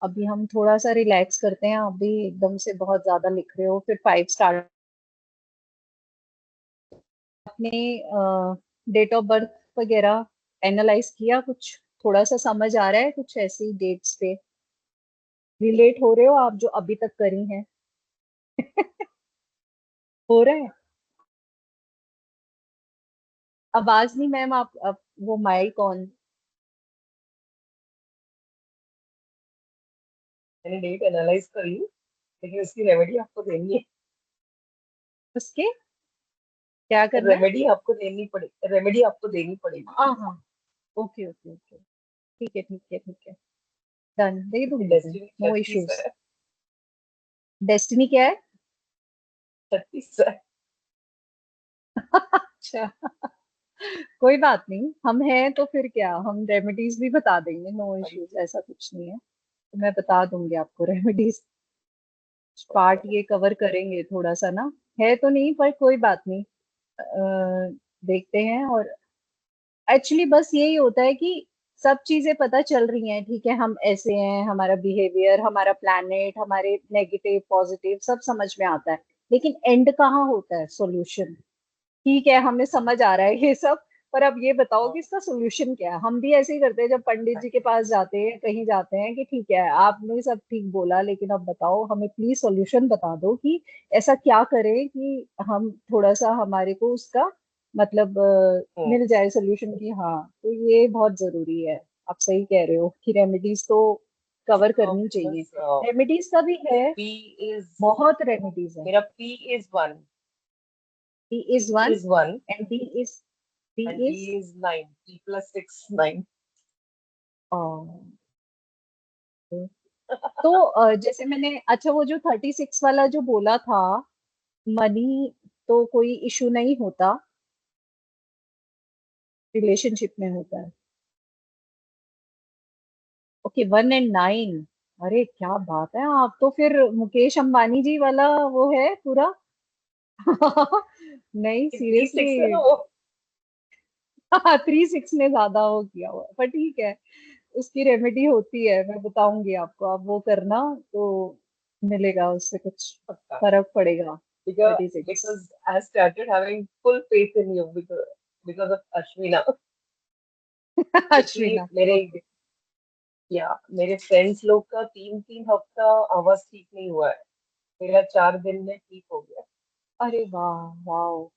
अभी हम थोड़ा सा रिलैक्स करते हैं। आप भी एकदम से बहुत ज्यादा लिख रहे हो, फिर 5 स्टार। आपने डेट ऑफ बर्थ वगैरह एनालाइज किया? कुछ थोड़ा सा समझ आ रहा है? कुछ ऐसी डेट्स पे रिलेट हो रहे हो आप जो अभी तक करी हैं? हो रहा है? आवाज नहीं मैम, आप वो माइक ऑन। मैंने डेट एनालाइज करी, लेकिन उसकी रेमेडी आपको देनी है। उसके क्या करना है? रेमेडी आपको देनी पड़ेगी, रेमेडी आपको देनी पड़ेगी। हाँ हाँ, ओके ओके ओके, ठीक है ठीक है ठीक है, डन, दे क्योंकि दूंगी मैं, डेस्टिनी नो 36 इश्यूज। है। डेस्टिनी क्या है? 36 है। अच्छा, कोई बात नहीं, हम हैं तो फिर क्या, हम रेमेडीज भी बता देंगे, नो इश्यूज, ऐसा कुछ नहीं है। तो मैं बता दूंगी आपको रेमेडीज। पार्ट ये कवर करेंगे थोड़ा सा ना, है तो नहीं पर कोई बात नहीं। देखते हैं। और एक्चुअली बस यही होता है कि सब चीजें पता चल रही हैं, ठीक है, हम ऐसे हैं, हमारा बिहेवियर, हमारा प्लैनेट, हमारे नेगेटिव पॉजिटिव सब समझ में आता है, लेकिन एंड कहाँ होता है? सॉल्यूशन। ठीक है, हमें समझ आ रहा है ये सब, पर अब ये बताओ कि इसका सोल्यूशन क्या है। हम भी ऐसे ही करते हैं जब पंडित जी के पास जाते हैं, कहीं जाते हैं कि ठीक है आपने सब ठीक बोला, लेकिन अब बताओ हमें प्लीज सॉल्यूशन बता दो कि ऐसा क्या करें कि हम थोड़ा सा हमारे को उसका मतलब मिल जाए सोल्यूशन की। हाँ, तो ये बहुत जरूरी है। आप सही कह रहे हो कि रेमेडीज तो कवर करनी चाहिए। बस रेमेडीज का भी है, पी इज बहुत रेमेडीज है। मेरा P is 1। P is P one is 1 and D and D is is 9, D plus 6 9। uh, तो जैसे मैंने, अच्छा वो जो 36 वाला जो बोला था, मनी तो कोई इशू नहीं होता, रिलेशनशिप में होता है। Okay, 1 and 9। अरे क्या बात है, आप तो फिर मुकेश अंबानी जी वाला वो है पूरा। नहीं 3 6 है सीरियसली। ना वो। 3 6 ने ज्यादा वो किया हुआ है, पर ठीक है, उसकी रेमेडी होती है, मैं बताऊंगी आपको, आप वो करना तो मिलेगा उससे कुछ पक्का। फर्क पड़ेगा। because 36। because I started having full faith in you because of Ashwina. क्योंकि अश्विना, मेरे, ओके। या मेरे फ्रेंड्स लोग का 3 3 हफ्ता आवाज ठीक नहीं हुआ है, मेरा 4 दिन में ठीक हो गया। अरे वाह वाह।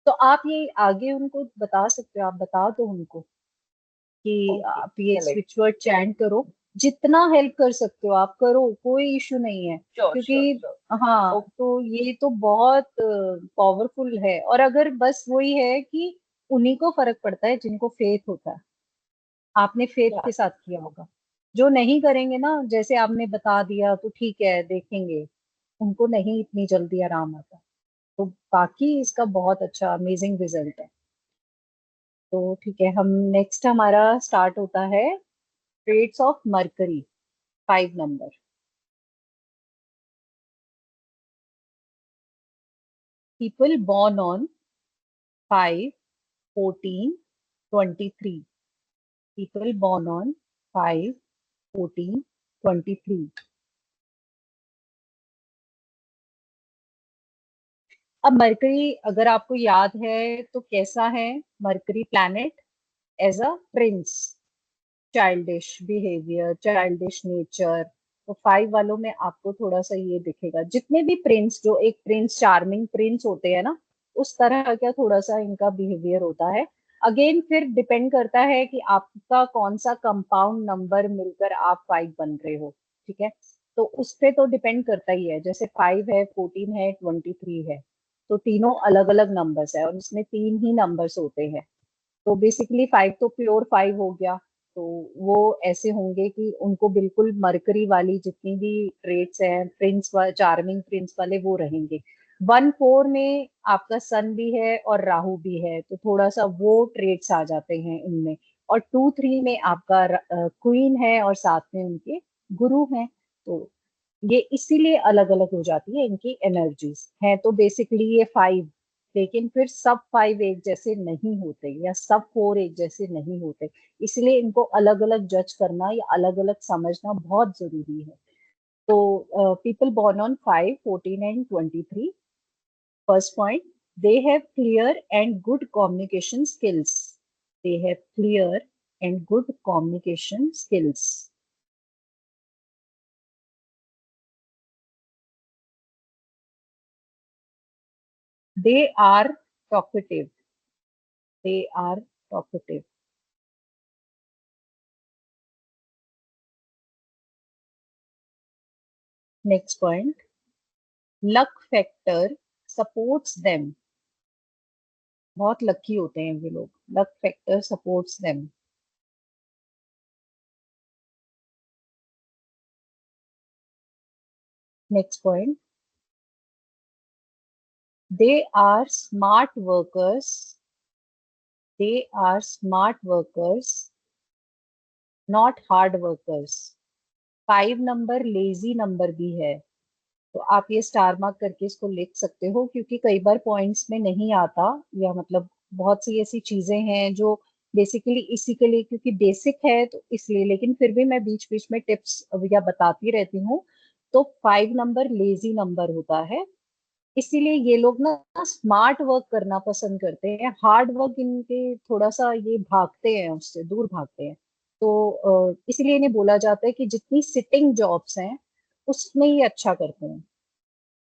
तो आप ये आगे उनको बता सकते हो, आप बता दो उनको कि ओके आप ये चलेगा। स्विच वर्ड चैंट करो, जितना हेल्प कर सकते हो आप करो, कोई इशू नहीं है, श्योर क्योंकि श्योर श्योर। हाँ, ओके। तो ये तो बहुत पावरफुल है। और अगर बस वही है कि उन्हीं को फर्क पड़ता है जिनको फेथ होता है। आपने फेथ या के साथ किया होगा। जो नहीं करेंगे ना, जैसे आपने बता दिया तो ठीक है देखेंगे, उनको नहीं इतनी जल्दी आराम आता। तो बाकी इसका बहुत अच्छा अमेजिंग रिजल्ट है। तो ठीक है, हम नेक्स्ट हमारा स्टार्ट होता है traits of Mercury, 5 number. People born on 5/14/23। people born on 5/14/23। अब मरकरी अगर आपको याद है तो कैसा है? Mercury planet as a prince, childish behaviour, childish nature, तो 5 वालों में आपको थोड़ा सा ये दिखेगा, जितने भी प्रिंस, जो एक प्रिंस चार्मिंग प्रिंस होते हैं ना, उस तरह का थोड़ा सा इनका बिहेवियर होता है। अगेन फिर डिपेंड करता है कि आपका कौन सा कंपाउंड नंबर मिलकर आप 5 बन रहे हो, ठीक है। तो उस पे तो डिपेंड करता ही है, जैसे 5 है, 14 है, 23 है, तो तीनों अलग अलग नंबर्स है और इसमें 3 ही नंबर्स होते हैं। तो बेसिकली 5 तो प्योर 5 हो गया। तो वो ऐसे होंगे कि उनको बिल्कुल मरकरी वाली जितनी भी ट्रेट्स हैं, प्रिंस व चार्मिंग प्रिंस वाले, वो रहेंगे। 1-4 में आपका सन भी है और राहु भी है, तो थोड़ा सा वो ट्रेट्स आ जाते हैं इनमें। और 2-3 में आपका क्वीन है और साथ में उनके गुरु हैं। तो ये इसीलिए अलग अलग हो जाती है इनकी एनर्जीज। है तो बेसिकली ये 5, लेकिन फिर सब 5 एक जैसे नहीं होते या सब 4 एक जैसे नहीं होते। इसलिए इनको अलग अलग जज करना या अलग अलग समझना बहुत जरूरी है। तो people born on 5, 14 and 23, first point, they have clear and good communication skills. They have clear and good communication skills. They are talkative. They are talkative. Next point, luck factor supports them. बहुत लकी होते हैं ये लोग। Luck factor supports them. Next point, they are smart workers. They are smart workers, not hard workers. 5 number lazy number भी है, तो आप ये स्टार मार्क करके इसको लिख सकते हो, क्योंकि कई बार पॉइंट्स में नहीं आता, या मतलब बहुत सी ऐसी चीजें हैं जो बेसिकली इसी के लिए, क्योंकि बेसिक है तो इसलिए, लेकिन फिर भी मैं बीच बीच में टिप्स या बताती रहती हूँ। तो 5 नंबर लेजी नंबर होता है, इसीलिए ये लोग ना स्मार्ट वर्क करना पसंद करते हैं। हार्ड वर्क इनके थोड़ा सा ये भागते हैं, उससे दूर भागते हैं। तो इसीलिए इन्हें बोला जाता है कि जितनी सिटिंग जॉब्स हैं उसमें ये अच्छा करते हैं।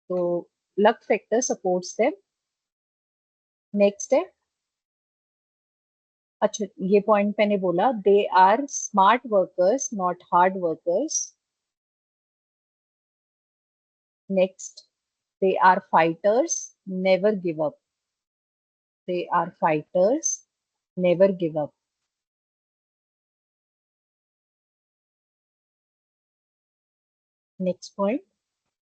तो luck factor supports them. Next है, अच्छा ये पॉइंट मैंने बोला, दे are smart workers not hard वर्कर्स। Next, they are fighters, never give up. They are fighters, never give up. Next point,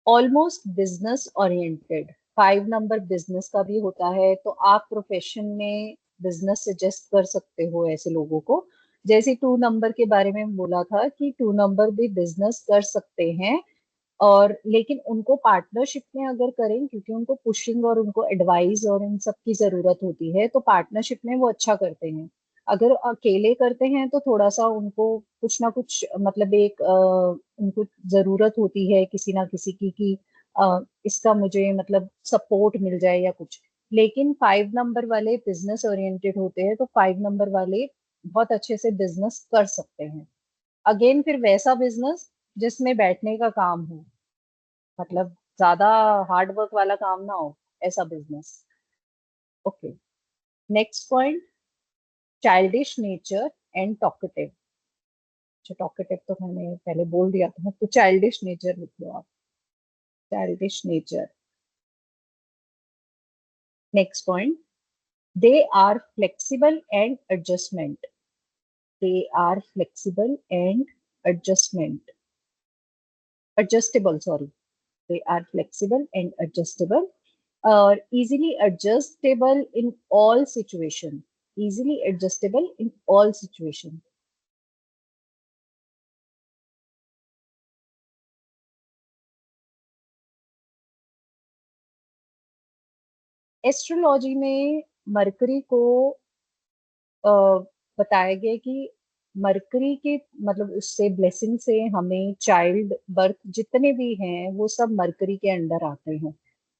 almost business oriented. 5 number business का भी होता है, तो आप प्रोफेशन में बिजनेस सजेस्ट कर सकते हो ऐसे लोगों को। जैसे 2 नंबर के बारे में बोला था कि 2 नंबर भी बिजनेस कर सकते हैं, और लेकिन उनको पार्टनरशिप में अगर करें, क्योंकि उनको पुशिंग और उनको एडवाइस और इन सब की जरूरत होती है, तो पार्टनरशिप में वो अच्छा करते हैं। अगर अकेले करते हैं तो थोड़ा सा उनको कुछ ना कुछ, मतलब एक उनको जरूरत होती है किसी ना किसी की, कि इसका मुझे मतलब सपोर्ट मिल जाए या कुछ। लेकिन 5 नंबर वाले बिजनेस ओरिएंटेड होते हैं, तो 5 नंबर वाले बहुत अच्छे से बिजनेस कर सकते हैं। अगेन फिर वैसा बिजनेस जिसमें बैठने का काम हो, मतलब ज्यादा हार्ड वर्क वाला काम ना हो, ऐसा business. Okay, next point, childish nature and talkative. अच्छा टॉकेटिव तो मैंने पहले बोल दिया था, तो चाइल्डिश नेचर लिख लो आप। Childish nature. Next point, they are flexible and adjustment. They are flexible and adjustment, adjustable, sorry. they are flexible and adjustable, or easily adjustable in all situation, easily adjustable in all situation। Astrology में मरकरी को अ, बताया गया कि मरकरी के मतलब उससे ब्लेसिंग से हमें चाइल्ड बर्थ जितने भी हैं वो सब मरकरी के अंडर आते हैं।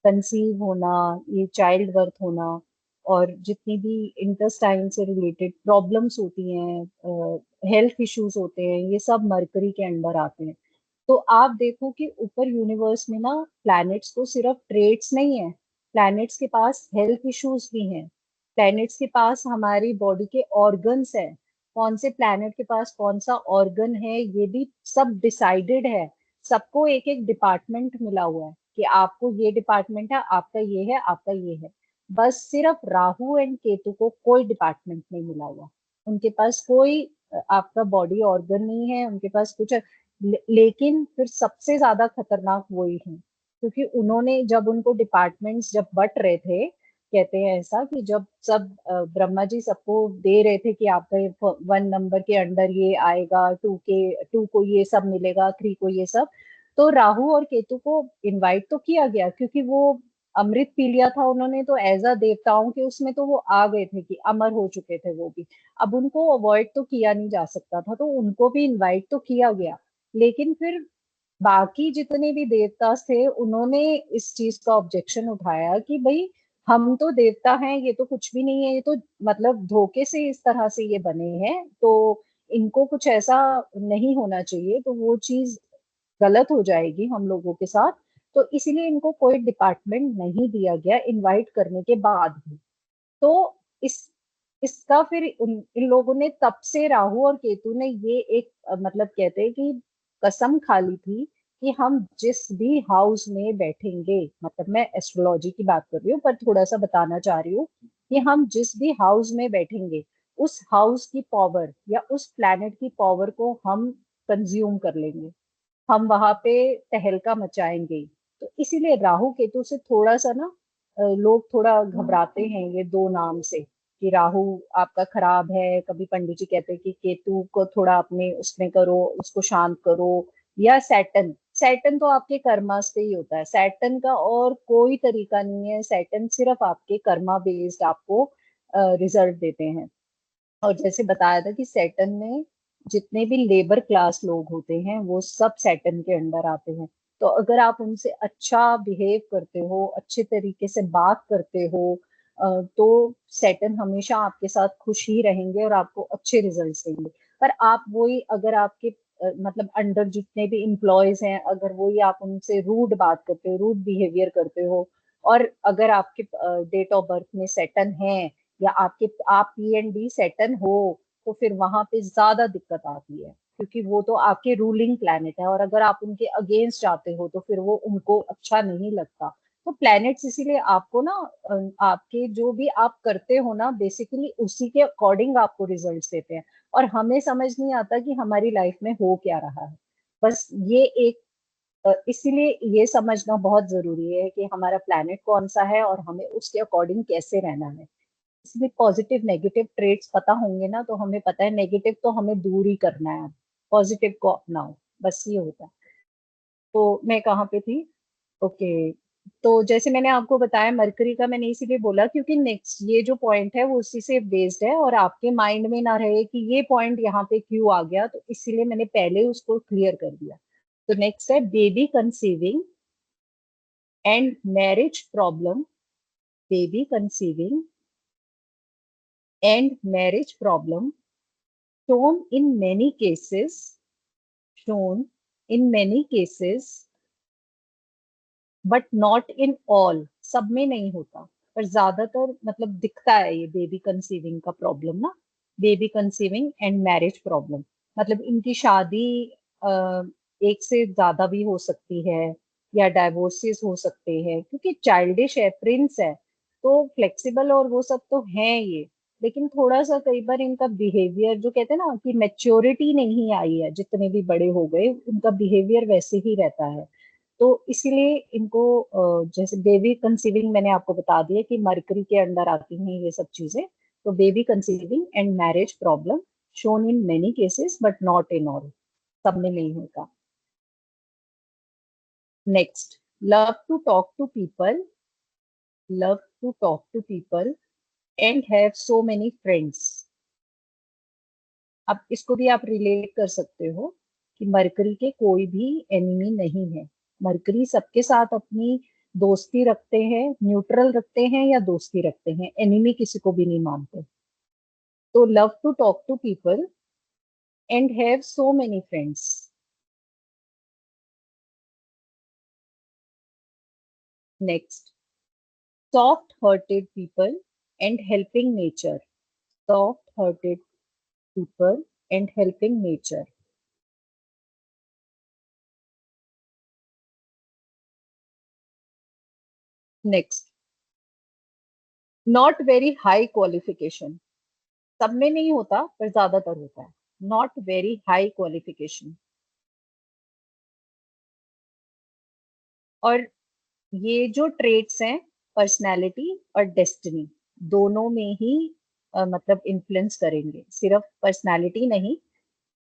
कंसीव होना, ये चाइल्ड बर्थ होना, और जितनी भी इंटेस्टाइन से रिलेटेड प्रॉब्लम्स होती हैं, हेल्थ इश्यूज होते हैं, ये सब मरकरी के अंडर आते हैं। तो आप देखो कि ऊपर यूनिवर्स में ना प्लैनेट्स को सिर्फ ट्रेड्स नहीं है, प्लैनेट्स के पास हेल्थ इश्यूज भी हैं, प्लैनेट्स के पास हमारी बॉडी के ऑर्गन्स है, कौन से प्लैनेट के पास कौन सा ऑर्गन है ये भी सब डिसाइडेड है। सबको एक एक डिपार्टमेंट मिला हुआ है कि आपको ये डिपार्टमेंट है, आपका ये है, आपका ये है। बस सिर्फ राहु एंड केतु को कोई डिपार्टमेंट नहीं मिला हुआ, उनके पास कोई आपका बॉडी ऑर्गन नहीं है, उनके पास कुछ लेकिन फिर सबसे ज्यादा खतरनाक वही है, क्योंकि उन्होंने जब उनको डिपार्टमेंट्स जब बट रहे थे, कहते हैं ऐसा कि जब सब ब्रह्मा जी सबको दे रहे थे कि आपका 1 नंबर के अंडर ये आएगा, 2 को ये सब मिलेगा, 3 को ये सब, तो राहु और केतु को इनवाइट तो किया गया क्योंकि वो अमृत पी लिया था उन्होंने, तो एज अ देवताओं के उसमें तो वो आ गए थे कि अमर हो चुके थे वो भी। अब उनको अवॉइड तो किया नहीं जा सकता था, तो उनको भी इनवाइट तो किया गया। लेकिन फिर बाकी जितने भी देवता थे उन्होंने इस चीज का ऑब्जेक्शन उठाया कि भाई हम तो देवता हैं, ये तो कुछ भी नहीं है, ये तो मतलब धोखे से इस तरह से ये बने हैं, तो इनको कुछ ऐसा नहीं होना चाहिए, तो वो चीज गलत हो जाएगी हम लोगों के साथ। तो इसीलिए इनको कोई डिपार्टमेंट नहीं दिया गया इनवाइट करने के बाद भी। तो इस इसका फिर इन लोगों ने तब से राहु और केतु ने ये एक मतलब कहते हैं कि कसम खा ली थी कि हम जिस भी हाउस में बैठेंगे, मतलब मैं एस्ट्रोलॉजी की बात कर रही हूँ पर थोड़ा सा बताना चाह रही हूँ कि हम जिस भी हाउस में बैठेंगे उस हाउस की पावर या उस प्लैनेट की पावर को हम कंज्यूम कर लेंगे, हम वहां पे तहलका मचाएंगे ही। तो इसीलिए राहु केतु से थोड़ा सा ना लोग थोड़ा घबराते हैं ये दो नाम से, कि राहु आपका खराब है, कभी पंडित जी कहते हैं कि केतु को थोड़ा अपने उसमें करो, उसको शांत करो, या सैटन, सैटन तो आपके कर्मास पे ही होता है, सैटन का और कोई तरीका नहीं है, सैटन सिर्फ आपके कर्मा बेस्ड आपको रिजल्ट देते हैं। और जैसे बताया था कि सैटर्न में जितने भी लेबर क्लास लोग होते हैं वो सब सैटर्न के अंडर आते हैं। तो अगर आप उनसे अच्छा बिहेव करते हो, अच्छे तरीके से बात करते हो, तो सैटर्न हमेशा आपके साथ खुश ही रहेंगे और आपको अच्छे रिजल्ट्स देंगे। पर आप वही अगर आपके मतलब अंडर जितने भी एम्प्लॉयज हैं, अगर वही आप उनसे रूड बात करते हो, रूड बिहेवियर करते हो, और अगर आपके डेट ऑफ बर्थ में सैटर्न है या आपके आप पी एंड डी सेटन हो, तो फिर वहां पे ज्यादा दिक्कत आती है, क्योंकि वो तो आपके रूलिंग प्लैनेट है, और अगर आप उनके अगेंस्ट जाते हो तो फिर वो उनको अच्छा नहीं लगता। तो प्लैनेट्स इसीलिए आपको ना आपके जो भी आप करते हो ना बेसिकली उसी के अकॉर्डिंग आपको रिजल्ट्स देते हैं, और हमें समझ नहीं आता कि हमारी लाइफ में हो क्या रहा है। बस ये एक इसीलिए ये समझना बहुत जरूरी है कि हमारा प्लैनेट कौन सा है और हमें उसके अकॉर्डिंग कैसे रहना है। इसमें पॉजिटिव नेगेटिव ट्रेड्स पता होंगे ना, तो हमें पता है नेगेटिव तो हमें दूर ही करना है, पॉजिटिव को अपनाओ, बस ये होता है। तो मैं कहाँ पे थी? ओके। तो जैसे मैंने आपको बताया मरकरी का, मैंने इसीलिए बोला क्योंकि नेक्स्ट ये जो पॉइंट है वो उसी से बेस्ड है, और आपके माइंड में ना रहे कि ये पॉइंट यहाँ पे क्यों आ गया, तो इसीलिए मैंने पहले उसको क्लियर कर दिया। तो नेक्स्ट है baby conceiving and marriage problem, baby conceiving and marriage problem shown in many cases, shown in many cases, but not in all, सब में नहीं होता, पर ज्यादातर मतलब दिखता है ये बेबी कंसीविंग का प्रॉब्लम ना, baby conceiving and marriage problem, मतलब इनकी शादी अ, एक से ज्यादा भी हो सकती है, या डाइवोर्सेस हो सकते हैं, क्योंकि चाइल्डिश है, प्रिंस है, तो फ्लेक्सिबल और वो सब तो है ये, लेकिन थोड़ा सा कई बार इनका बिहेवियर जो कहते हैं ना कि मेच्योरिटी नहीं आई है, जितने भी बड़े हो गए उनका बिहेवियर वैसे ही रहता है। तो इसीलिए इनको जैसे बेबी कंसीविंग मैंने आपको बता दिया कि मरकरी के अंडर आती हैं ये सब चीजें। तो baby conceiving and marriage problem shown in many cases but not in all, सब में नहीं होता। Next, love to talk to people, love to talk to people and have so many friends. अब इसको भी आप रिलेट कर सकते हो कि मरकरी के कोई भी एनिमी नहीं है, मरकरी सबके साथ अपनी दोस्ती रखते हैं, न्यूट्रल रखते हैं या दोस्ती रखते हैं, एनिमी किसी को भी नहीं मानते। तो love to talk to people and have so many friends, next, soft hearted people and helping nature. Soft hearted people and helping nature. Next, not very high qualification. सब में नहीं होता पर ज्यादातर होता है. Not very high qualification. और ये जो ट्रेट्स हैं, पर्सनालिटी और डेस्टिनी, दोनों में ही मतलब इन्फ्लुएंस करेंगे, सिर्फ पर्सनालिटी नहीं.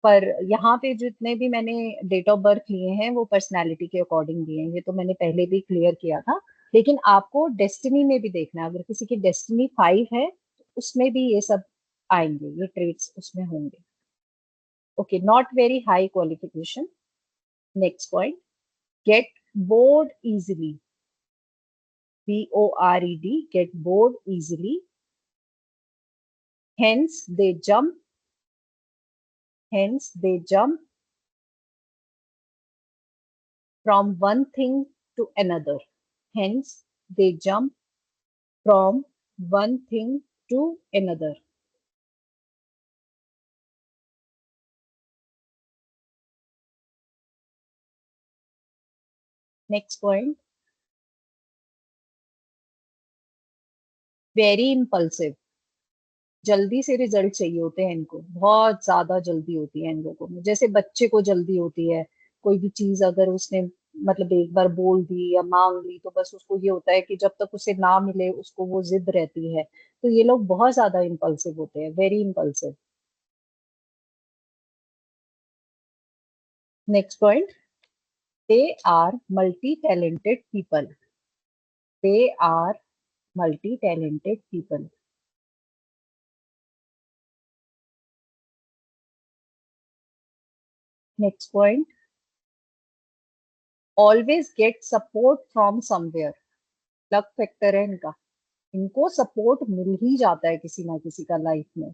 पर यहाँ पे जितने भी मैंने डेट ऑफ बर्थ लिए हैं वो पर्सनालिटी के अकॉर्डिंग लिए हैं, ये तो मैंने पहले भी क्लियर किया था. लेकिन आपको डेस्टिनी में भी देखना है. अगर किसी की डेस्टिनी 5 है तो उसमें भी ये सब आएंगे, ये ट्रेट्स उसमें होंगे. Okay, not very high qualification. Next point, get bored easily. BORED, get bored easily. Hence they jump. Hence they jump from one thing to another. Hence they jump from one thing to another. Next point, very impulsive. जल्दी से रिजल्ट चाहिए होते हैं इनको, बहुत ज्यादा जल्दी होती है इन लोगों में. जैसे बच्चे को जल्दी होती है, कोई भी चीज अगर उसने मतलब एक बार बोल दी या मांग ली तो बस उसको ये होता है कि जब तक उसे ना मिले उसको वो जिद रहती है. तो ये लोग बहुत ज्यादा इम्पल्सिव होते हैं, very impulsive. Next point, they are multi talented people. They are multi talented people. Next point, always get support from somewhere. Luck factor है इनका, इनको सपोर्ट मिल ही जाता है किसी ना किसी का लाइफ में.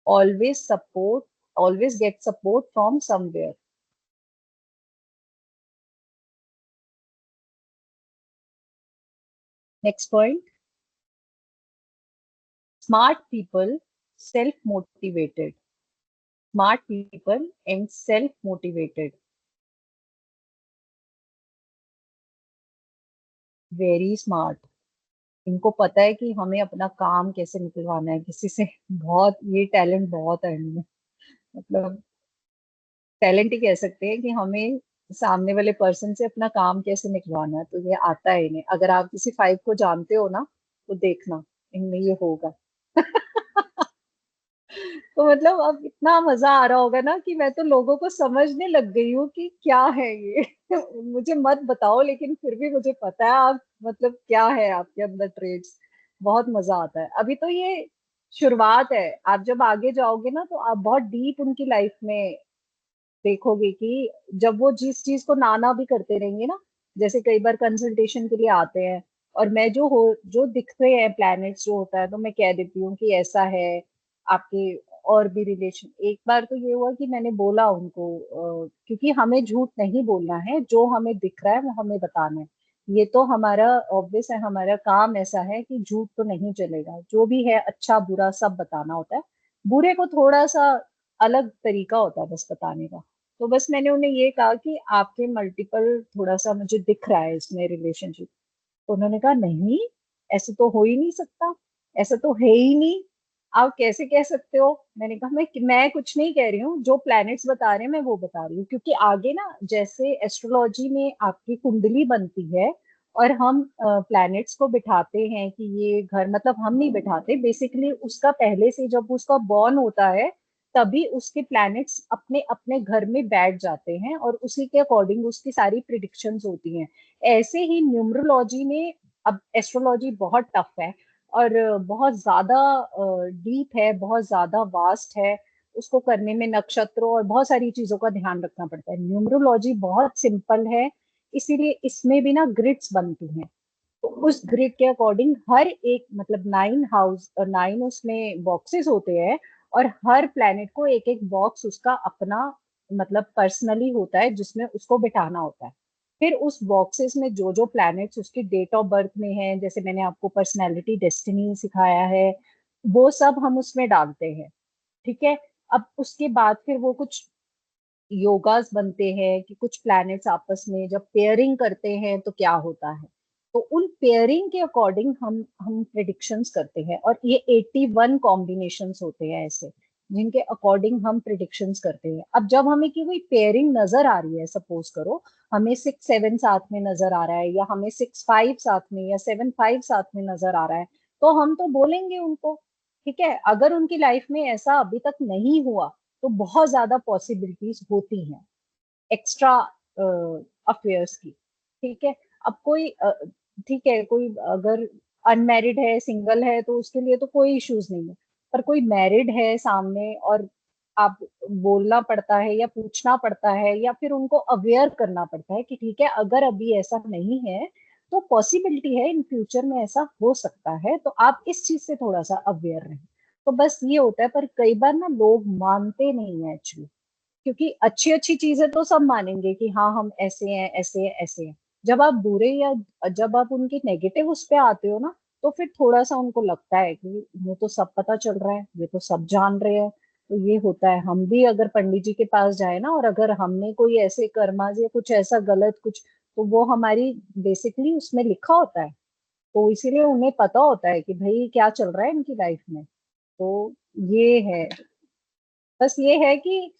Always support, always get support from somewhere. Next point, smart people self motivated. Smart people and self motivated. Very smart. इनको पता है कि हमें अपना काम कैसे निकलवाना है किसी से. बहुत, ये टैलेंट बहुत है इनमें. मतलब टैलेंट ही कह सकते हैं कि हमें सामने वाले पर्सन से अपना काम कैसे निकलवाना है, तो ये आता है इन्हें. अगर आप किसी 5 को जानते हो ना तो देखना इनमें ये होगा. तो मतलब अब इतना मजा आ रहा होगा ना कि मैं तो लोगों को समझने लग गई हूँ कि क्या है ये. मुझे मत बताओ लेकिन फिर भी मुझे पता है आप मतलब क्या है आपके अंदर ट्रेड्स. बहुत मजा आता है. अभी तो ये शुरुआत है, आप जब आगे जाओगे ना तो आप बहुत डीप उनकी लाइफ में देखोगे कि जब वो जिस चीज को ना भी करते रहेंगे ना, जैसे कई बार कंसल्टेशन के लिए आते हैं और मैं जो दिखते हैं प्लैनेट्स जो होता है तो मैं कह देती हूँ कि ऐसा है आपके. और भी रिलेशन, एक बार तो ये हुआ कि मैंने बोला उनको क्योंकि हमें झूठ नहीं बोलना है, जो हमें दिख रहा है वो हमें बताना है. ये तो हमारा ऑब्वियस है, हमारा काम ऐसा है कि झूठ तो नहीं चलेगा, जो भी है अच्छा बुरा सब बताना होता है. बुरे को थोड़ा सा अलग तरीका होता है बस बताने का. तो बस मैंने उन्हें ये कहा कि आपके मल्टीपल थोड़ा सा मुझे दिख रहा है इसमें रिलेशनशिप. तो उन्होंने कहा नहीं, ऐसे तो हो ही नहीं सकता, ऐसा तो है ही नहीं, आप कैसे कह सकते हो. मैंने कहा मैं कुछ नहीं कह रही हूँ, जो प्लैनेट्स बता रहे हैं मैं वो बता रही हूँ. क्योंकि आगे ना जैसे एस्ट्रोलॉजी में आपकी कुंडली बनती है और हम प्लैनेट्स को बिठाते हैं कि ये घर, मतलब हम नहीं बिठाते, बेसिकली उसका पहले से जब उसका बॉर्न होता है तभी उसके प्लैनेट्स अपने अपने घर में बैठ जाते हैं और उसी के अकॉर्डिंग उसकी सारी प्रिडिक्शंस होती हैं. ऐसे ही न्यूमरोलॉजी में, अब एस्ट्रोलॉजी बहुत टफ है और बहुत ज्यादा डीप है, बहुत ज्यादा वास्ट है. उसको करने में नक्षत्रों और बहुत सारी चीजों का ध्यान रखना पड़ता है. न्यूमरोलॉजी बहुत सिंपल है, इसीलिए इसमें भी ना ग्रिड्स बनती हैं. तो उस ग्रिड के अकॉर्डिंग हर एक, मतलब 9 उसमें बॉक्सेस होते हैं और हर प्लेनेट को एक एक बॉक्स उसका अपना मतलब पर्सनली होता है जिसमें उसको बिठाना होता है. फिर उस बॉक्सेस में जो जो प्लैनेट्स उसकी डेट ऑफ बर्थ में है, जैसे मैंने आपको पर्सनैलिटी डेस्टिनी सिखाया है, वो सब हम उसमें डालते हैं। ठीक है। अब उसके बाद फिर वो कुछ योगास बनते हैं कि कुछ प्लैनेट्स आपस में जब पेयरिंग करते हैं तो क्या होता है। तो उन पेयरिंग के अकॉर्डिंग हम प्रिडिक्शंस करते हैं, और ये 81 कॉम्बिनेशंस होते हैं ऐसे जिनके अकॉर्डिंग हम प्रिडिक्शंस करते हैं। अब जब हमें की कोई पेयरिंग नजर आ रही है, सपोज करो हमें 6 7 साथ में नजर आ रहा है, या हमें 6 5 साथ में, या 7 5 साथ में नजर आ रहा है, तो हम तो बोलेंगे उनको। ठीक है। अगर उनकी लाइफ में ऐसा अभी तक नहीं हुआ तो बहुत ज्यादा पॉसिबिलिटीज होती हैं एक्स्ट्रा अफेयर्स की। ठीक है। अब कोई ठीक है, कोई अगर अनमैरिड है, सिंगल है, तो उसके लिए तो कोई इश्यूज नहीं है। पर कोई मैरिड है सामने, और आप बोलना पड़ता है या पूछना पड़ता है या फिर उनको अवेयर करना पड़ता है कि ठीक है अगर अभी ऐसा नहीं है तो पॉसिबिलिटी है इन फ्यूचर में ऐसा हो सकता है, तो आप इस चीज से थोड़ा सा अवेयर रहें। तो बस ये होता है। पर कई बार ना लोग मानते नहीं है एक्चुअली, क्योंकि अच्छी अच्छी चीजें तो सब मानेंगे कि हाँ हम ऐसे हैं ऐसे हैं ऐसे हैं। जब आप बुरे या जब आप उनके नेगेटिव उस पे आते हो ना, तो फिर थोड़ा सा उनको लगता है कि ये तो सब पता चल रहा है, ये तो सब जान रहे हैं। तो ये होता है, हम भी अगर पंडित जी के पास जाए ना, और अगर हमने कोई ऐसे कर्मा या कुछ ऐसा गलत कुछ, तो वो हमारी बेसिकली उसमें लिखा होता है। तो इसीलिए उन्हें पता होता है कि भाई क्या चल रहा है इनकी लाइफ में। तो ये है। बस ये है कि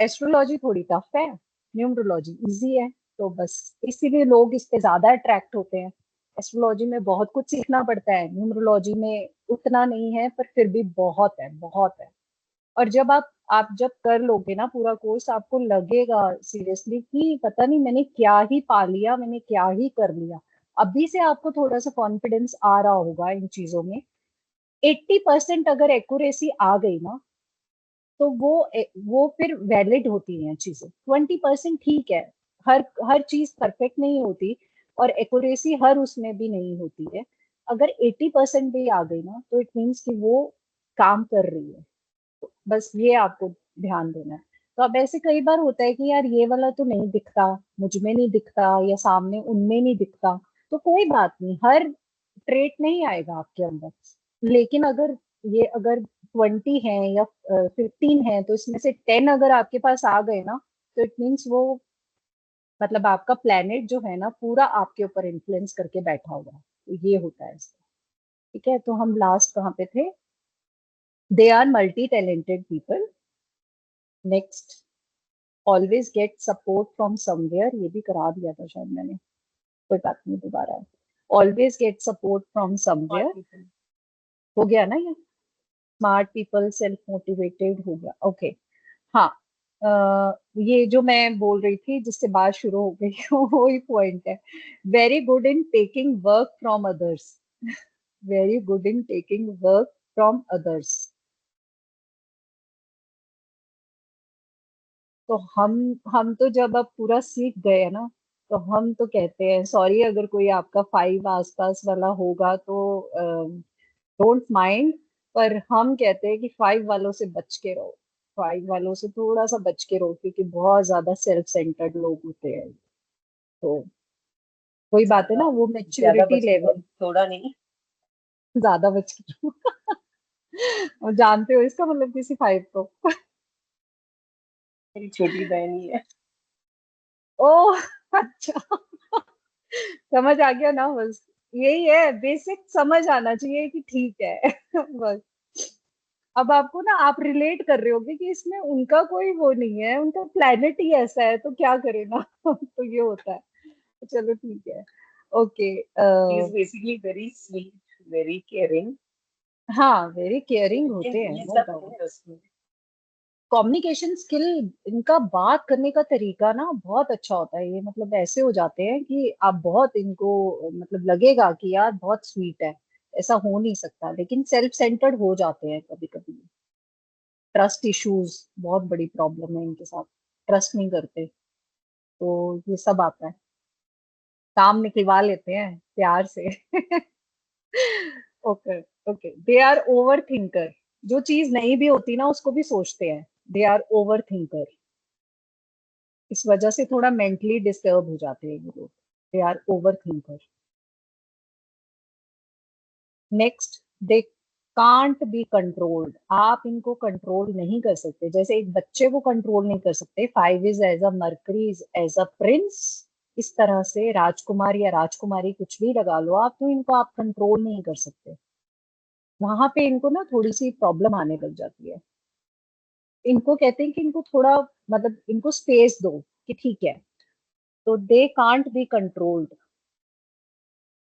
एस्ट्रोलॉजी थोड़ी टफ है, न्यूमरोलॉजी इजी है। तो बस इसीलिए लोग इस पे ज्यादा अट्रैक्ट होते हैं। एस्ट्रोलॉजी में बहुत कुछ सीखना पड़ता है, न्यूमरोलॉजी में उतना नहीं है, पर फिर भी बहुत है, बहुत है। और जब आप जब कर लोगे ना पूरा कोर्स, आपको लगेगा सीरियसली कि पता नहीं मैंने क्या ही पा लिया, मैंने क्या ही कर लिया। अभी से आपको थोड़ा सा कॉन्फिडेंस आ रहा होगा इन चीजों में। 80% अगर एक्यूरेसी आ गई ना, तो वो फिर वैलिड होती हैं चीजें। 20% ठीक है। हर हर चीज परफेक्ट नहीं होती, और एक्यूरेसी हर उसमें भी नहीं होती है। अगर 80% भी आ गई ना, तो इट मीन्स कि वो काम कर रही है। बस ये आपको ध्यान देना है। तो अब ऐसे कई बार होता है कि यार ये वाला तो नहीं दिखता, मुझ में नहीं दिखता, या सामने उनमें नहीं दिखता। तो कोई बात नहीं, हर ट्रेट नहीं आएगा आपके अंदर। लेकिन अगर 20 है या 15 है, तो इसमें से 10 अगर आपके पास आ गए ना, तो इट मीन्स वो मतलब आपका प्लेनेट जो है ना पूरा आपके ऊपर इन्फ्लुएंस करके बैठा हुआ है। तो ये होता है इसका। ठीक है। तो हम लास्ट कहाँ पे थे? They are multi talented people. Next, always get support from somewhere, ये भी करा दिया था शायद मैंने, कोई बात नहीं, दोबारा। Always get support from smart somewhere, people. हो गया ना ये? स्मार्ट पीपल, सेल्फ मोटिवेटेड, हो गया। ओके। हाँ। ये जो मैं बोल रही थी जिससे बात शुरू हो गई वही पॉइंट है। Very good in taking work from others. Very good in taking work from others. तो हम तो जब अब पूरा सीख गए ना, तो हम तो कहते हैं सॉरी अगर कोई आपका 5 आसपास वाला होगा तो डोंट माइंड। पर हम कहते हैं कि 5 वालों से बच के रहो। 5 वालों से थोड़ा सा बच के रहो, क्योंकि बहुत ज्यादा सेल्फ सेंटर्ड लोग होते हैं। तो कोई बात है ज्यादा ना, वो ज्यादा मेच्योरिटी बच के रहो, लेवल। थोड़ा नहीं। ज्यादा बच के रहो। और जानते हो इसका मतलब किसी 5 को। मेरी छोटी बहन ही है। ओह अच्छा। समझ आ गया ना, बस यही है, बेसिक समझ आना चाहिए कि ठीक है। बस अब आपको ना, आप रिलेट कर रहे होगे कि इसमें उनका कोई वो नहीं है, उनका प्लेनेट ही ऐसा है, तो क्या करे ना। तो ये होता है। चलो ठीक है। Okay. She is basically very sweet, very caring. हाँ, वेरी केयरिंग ये होते हैं, ये नो सब डाउट। है उसमें। कम्युनिकेशन स्किल, इनका बात करने का तरीका ना बहुत अच्छा होता है। ये मतलब ऐसे हो जाते हैं कि आप बहुत इनको, मतलब लगेगा कि यार बहुत स्वीट है, ऐसा हो नहीं सकता, लेकिन सेल्फ सेंटर्ड हो जाते हैं कभी कभी। ट्रस्ट इश्यूज बहुत बड़ी प्रॉब्लम है इनके साथ, ट्रस्ट नहीं करते। तो ये सब आता है, काम निकलवा लेते हैं प्यार से। Okay. Okay. They are over thinker. जो चीज नहीं भी होती ना उसको भी सोचते हैं। They are over thinker. इस वजह से थोड़ा मेंटली डिस्टर्ब हो जाते हैं ये लोग, they are over thinker. Next, they can't be controlled, आप इनको कंट्रोल नहीं कर सकते, जैसे एक बच्चे को कंट्रोल नहीं कर सकते। 5 is as a Mercury is as a prince, इस तरह से राजकुमार या राजकुमारी कुछ भी लगा लो आप, तो इनको आप कंट्रोल नहीं कर सकते। वहां पे इनको ना थोड़ी सी प्रॉब्लम आने लग जाती है। इनको कहते हैं कि इनको थोड़ा, मतलब इनको स्पेस दो कि ठीक है। तो दे कांट बी कंट्रोल्ड।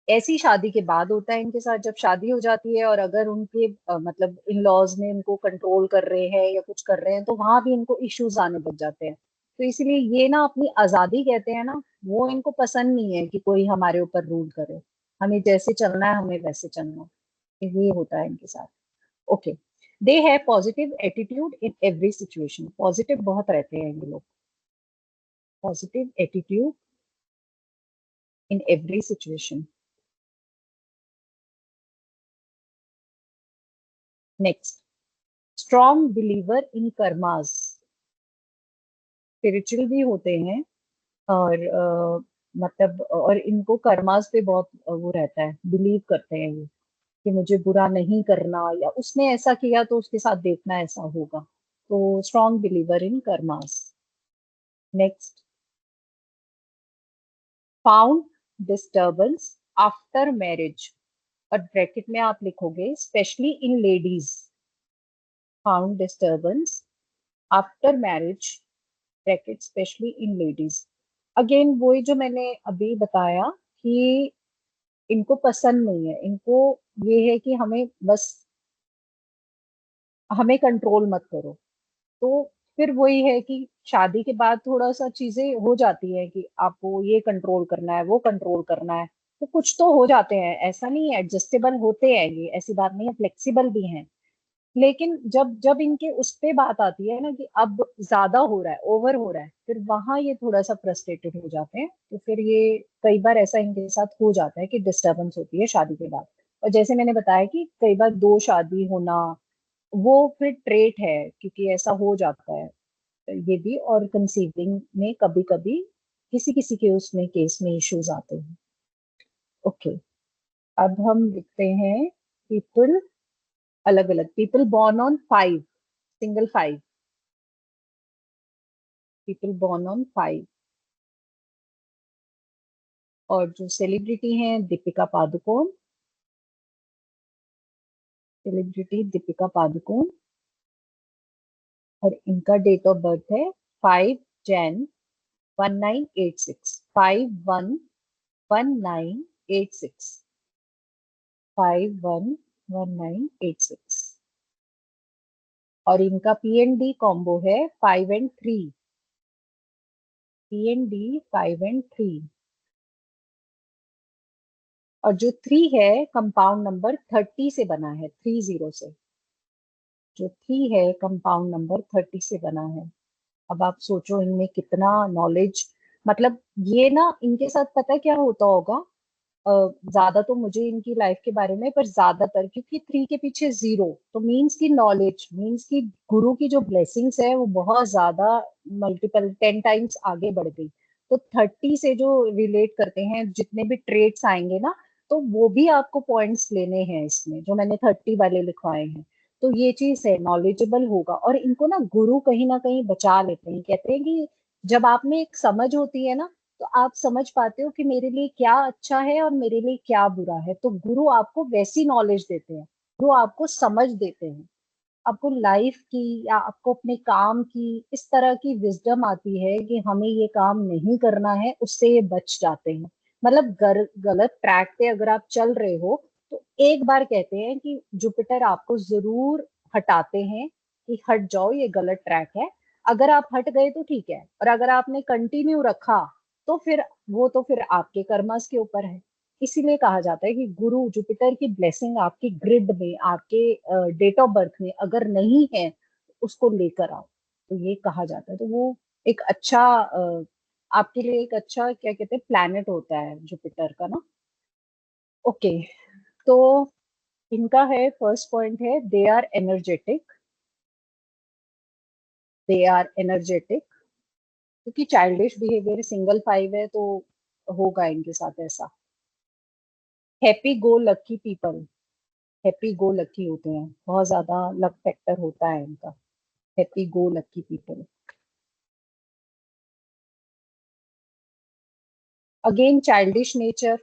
ऐसी शादी के बाद होता है इनके साथ, जब शादी हो जाती है और अगर उनके मतलब इन लॉज ने इनको कंट्रोल कर रहे हैं या कुछ कर रहे हैं, तो वहां भी इनको इश्यूज आने लग जाते हैं। तो इसलिए ये ना अपनी आजादी कहते हैं ना, वो इनको पसंद नहीं है कि कोई हमारे ऊपर रूल करे। हमें जैसे चलना है हमें वैसे चलना है, ये होता है इनके साथ। Okay, they have positive attitude in every situation, positive बहुत रहते हैं ये लोग, positive attitude in every situation. Next, strong believer in karmas, spiritual भी होते हैं और मतलब और इनको कर्मास पे बहुत वो रहता है, बिलीव करते हैं ये कि मुझे बुरा नहीं करना, या उसने ऐसा किया तो उसके साथ देखना ऐसा होगा। तो strong believer in karmas. Next, found disturbance after marriage, और ब्रैकेट में आप लिखोगे specially in ladies, found disturbance after marriage, bracket specially in ladies. Again वही जो मैंने अभी बताया कि इनको पसंद नहीं है, इनको ये है कि हमें बस, हमें कंट्रोल मत करो। तो फिर वही है कि शादी के बाद थोड़ा सा चीजें हो जाती है कि आपको ये कंट्रोल करना है वो कंट्रोल करना है, तो कुछ तो हो जाते हैं, ऐसा नहीं है, एडजस्टेबल होते हैं ये, ऐसी बात नहीं है, फ्लेक्सिबल भी हैं। लेकिन जब जब इनके उस पे बात आती है ना कि अब ज्यादा हो रहा है, ओवर हो रहा है, फिर वहां ये थोड़ा सा फ्रस्ट्रेटेड हो जाते हैं। तो फिर ये कई बार ऐसा इनके साथ हो जाता है कि डिस्टरबेंस होती है शादी के बाद। और जैसे मैंने बताया कि कई बार दो शादी होना, वो फिर ट्रेट है, क्योंकि ऐसा हो जाता है ये भी। और कंसीविंग में कभी कभी किसी किसी के उसमें केस में इश्यूज आते हैं। ओके, अब हम लिखते हैं पीपल, अलग अलग people born on 5, single 5, people born on 5। और जो सेलिब्रिटी हैं दीपिका पादुकोण, सेलिब्रिटी दीपिका पादुकोण, और इनका डेट ऑफ बर्थ है 5 जैन 1986, 511986, 511986। और इनका पीएनडी कॉम्बो है 5 and 3, पीएनडी 5 and 3। और जो 3 है कंपाउंड नंबर 30 से बना है, 30 से, जो 3 है कंपाउंड नंबर 30 से बना है। अब आप सोचो इनमें कितना नॉलेज, मतलब ये ना इनके साथ पता है क्या होता होगा। ज्यादा तो मुझे इनकी लाइफ के बारे में, पर ज्यादातर क्योंकि 3 के पीछे 0, तो मीन्स की नॉलेज, मीन्स की गुरु की जो ब्लेसिंग्स है वो बहुत ज्यादा, मल्टीपल 10 टाइम्स आगे बढ़ गई। तो 30 से जो रिलेट करते हैं जितने भी ट्रेड्स आएंगे ना, तो वो भी आपको पॉइंट्स लेने हैं इसमें, जो मैंने 30 वाले लिखवाए हैं। तो ये चीज है, नॉलेजेबल होगा। और इनको ना कहीं बचा लेते हैं, कहते हैं कि जब आप में एक समझ होती है ना, तो आप समझ पाते हो कि मेरे लिए क्या अच्छा है और मेरे लिए क्या बुरा है। तो गुरु आपको वैसी नॉलेज देते हैं, गुरु आपको समझ देते हैं, आपको लाइफ की या आपको अपने काम की इस तरह की विजडम आती है कि हमें ये काम नहीं करना है, उससे ये बच जाते हैं। मतलब गलत ट्रैक पे अगर आप चल रहे हो, तो एक बार कहते हैं कि जुपिटर आपको जरूर हटाते हैं कि हट जाओ, ये गलत ट्रैक है। अगर आप हट गए तो ठीक है, और अगर आपने कंटिन्यू रखा, तो फिर वो तो फिर आपके कर्मस के ऊपर है। इसीलिए कहा जाता है कि गुरु जुपिटर की ब्लेसिंग आपकी ग्रिड में, आपके डेट ऑफ बर्थ में अगर नहीं है, उसको लेकर आओ। तो ये कहा जाता है। तो वो एक अच्छा आपके लिए एक अच्छा क्या कहते हैं प्लैनेट होता है जुपिटर का ना। ओके, तो इनका है फर्स्ट पॉइंट है they are energetic, they are energetic. क्योंकि चाइल्डिश बिहेवियर सिंगल 5 है तो होगा इनके साथ ऐसा। Happy go lucky people, happy go lucky होते हैं, बहुत ज्यादा लक फैक्टर होता है इनका। Happy go lucky people, again childish nature,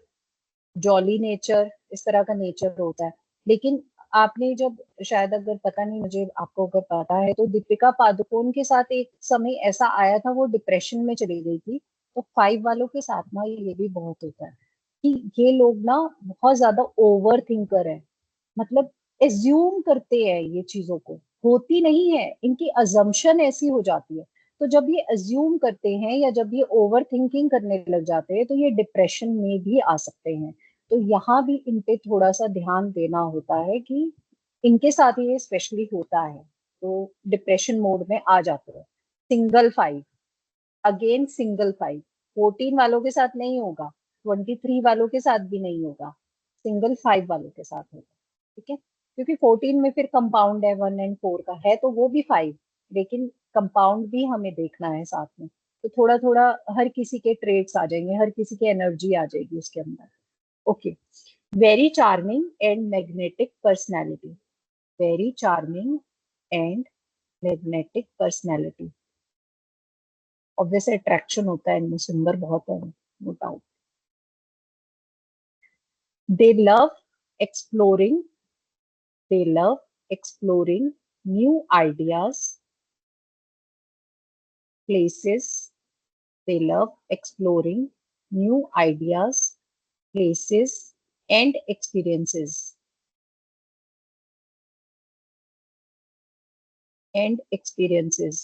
jolly nature, इस तरह का नेचर होता है। लेकिन आपने जब, शायद अगर पता नहीं मुझे, आपको अगर पता है तो दीपिका पादुकोण के साथ एक समय ऐसा आया था, वो डिप्रेशन में चली गई थी। तो 5 वालों के साथ ना ये भी बहुत होता है कि ये लोग ना बहुत ज्यादा ओवर थिंकर है। मतलब एज्यूम करते हैं ये चीजों को, होती नहीं है, इनकी अजम्पशन ऐसी हो जाती है। तो जब ये अज्यूम करते हैं या जब ये ओवर थिंकिंग करने लग जाते हैं तो ये डिप्रेशन में भी आ सकते हैं। तो यहाँ भी इन पे थोड़ा सा ध्यान देना होता है कि इनके साथ ये स्पेशली होता है, तो डिप्रेशन मोड में आ जाते हैं। सिंगल 5, अगेन सिंगल 5, 14 वालों के साथ नहीं होगा, 23 वालों के साथ भी नहीं होगा, सिंगल 5 वालों के साथ होगा। ठीक है, क्योंकि 14 में फिर कंपाउंड है 1 एंड 4 का, है तो वो भी 5, लेकिन कंपाउंड भी हमें देखना है साथ में। तो थोड़ा थोड़ा हर किसी के ट्रेड्स आ जाएंगे, हर किसी की एनर्जी आ जाएगी उसके अंदर। Okay, very charming and magnetic personality, very charming and magnetic personality, obvious attraction होता है इनमें, सुंदर बहुत है, no doubt. They love exploring, they love exploring new ideas, places, they love exploring new ideas, places, and experiences. And experiences.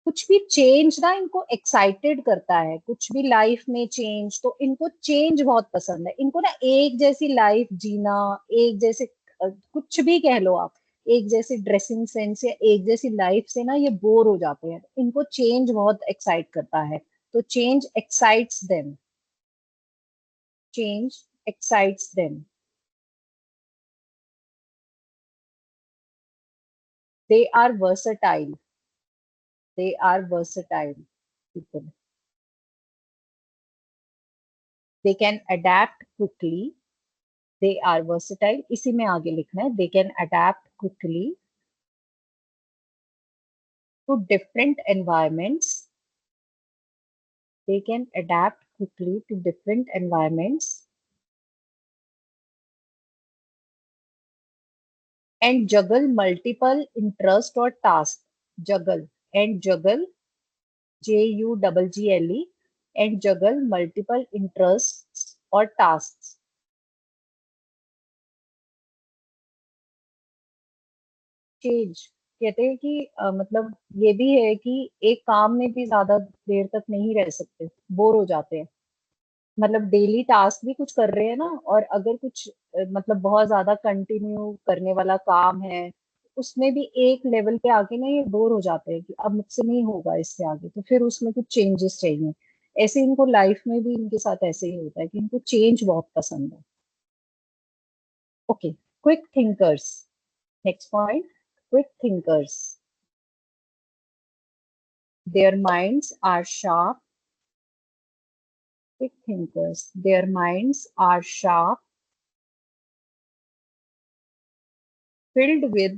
कुछ भी चेंज ना इनको एक्साइटेड करता है, कुछ भी लाइफ में चेंज, तो इनको चेंज बहुत पसंद है। इनको ना एक जैसी लाइफ जीना, एक जैसे कुछ भी कह लो आप, एक जैसी ड्रेसिंग सेंस या एक जैसी लाइफ से ना ये बोर हो जाते हैं। इनको चेंज बहुत एक्साइट करता है, तो change excites them, change excites them. They are versatile. They are versatile people. They can adapt quickly. They are versatile. इसी में आगे लिखना है, they can adapt quickly to different environments. They can adapt quickly to different environments and juggle multiple interests or tasks. Juggle and juggle, Juggle, and juggle multiple interests or tasks. Change कहते हैं कि मतलब ये भी है कि एक काम में भी ज्यादा देर तक नहीं रह सकते, बोर हो जाते हैं। मतलब डेली टास्क भी कुछ कर रहे हैं ना, और अगर कुछ मतलब बहुत ज्यादा कंटिन्यू करने वाला काम है, उसमें भी एक लेवल पे आके ना ये बोर हो जाते हैं कि अब मुझसे नहीं होगा इससे आगे, तो फिर उसमें कुछ चेंजेस चाहिए। ऐसे इनको लाइफ में भी इनके साथ ऐसे ही होता है कि इनको चेंज बहुत पसंद है। Okay, quick thinkers, next point, quick thinkers, their minds are sharp, quick thinkers. Their minds are sharp, filled with,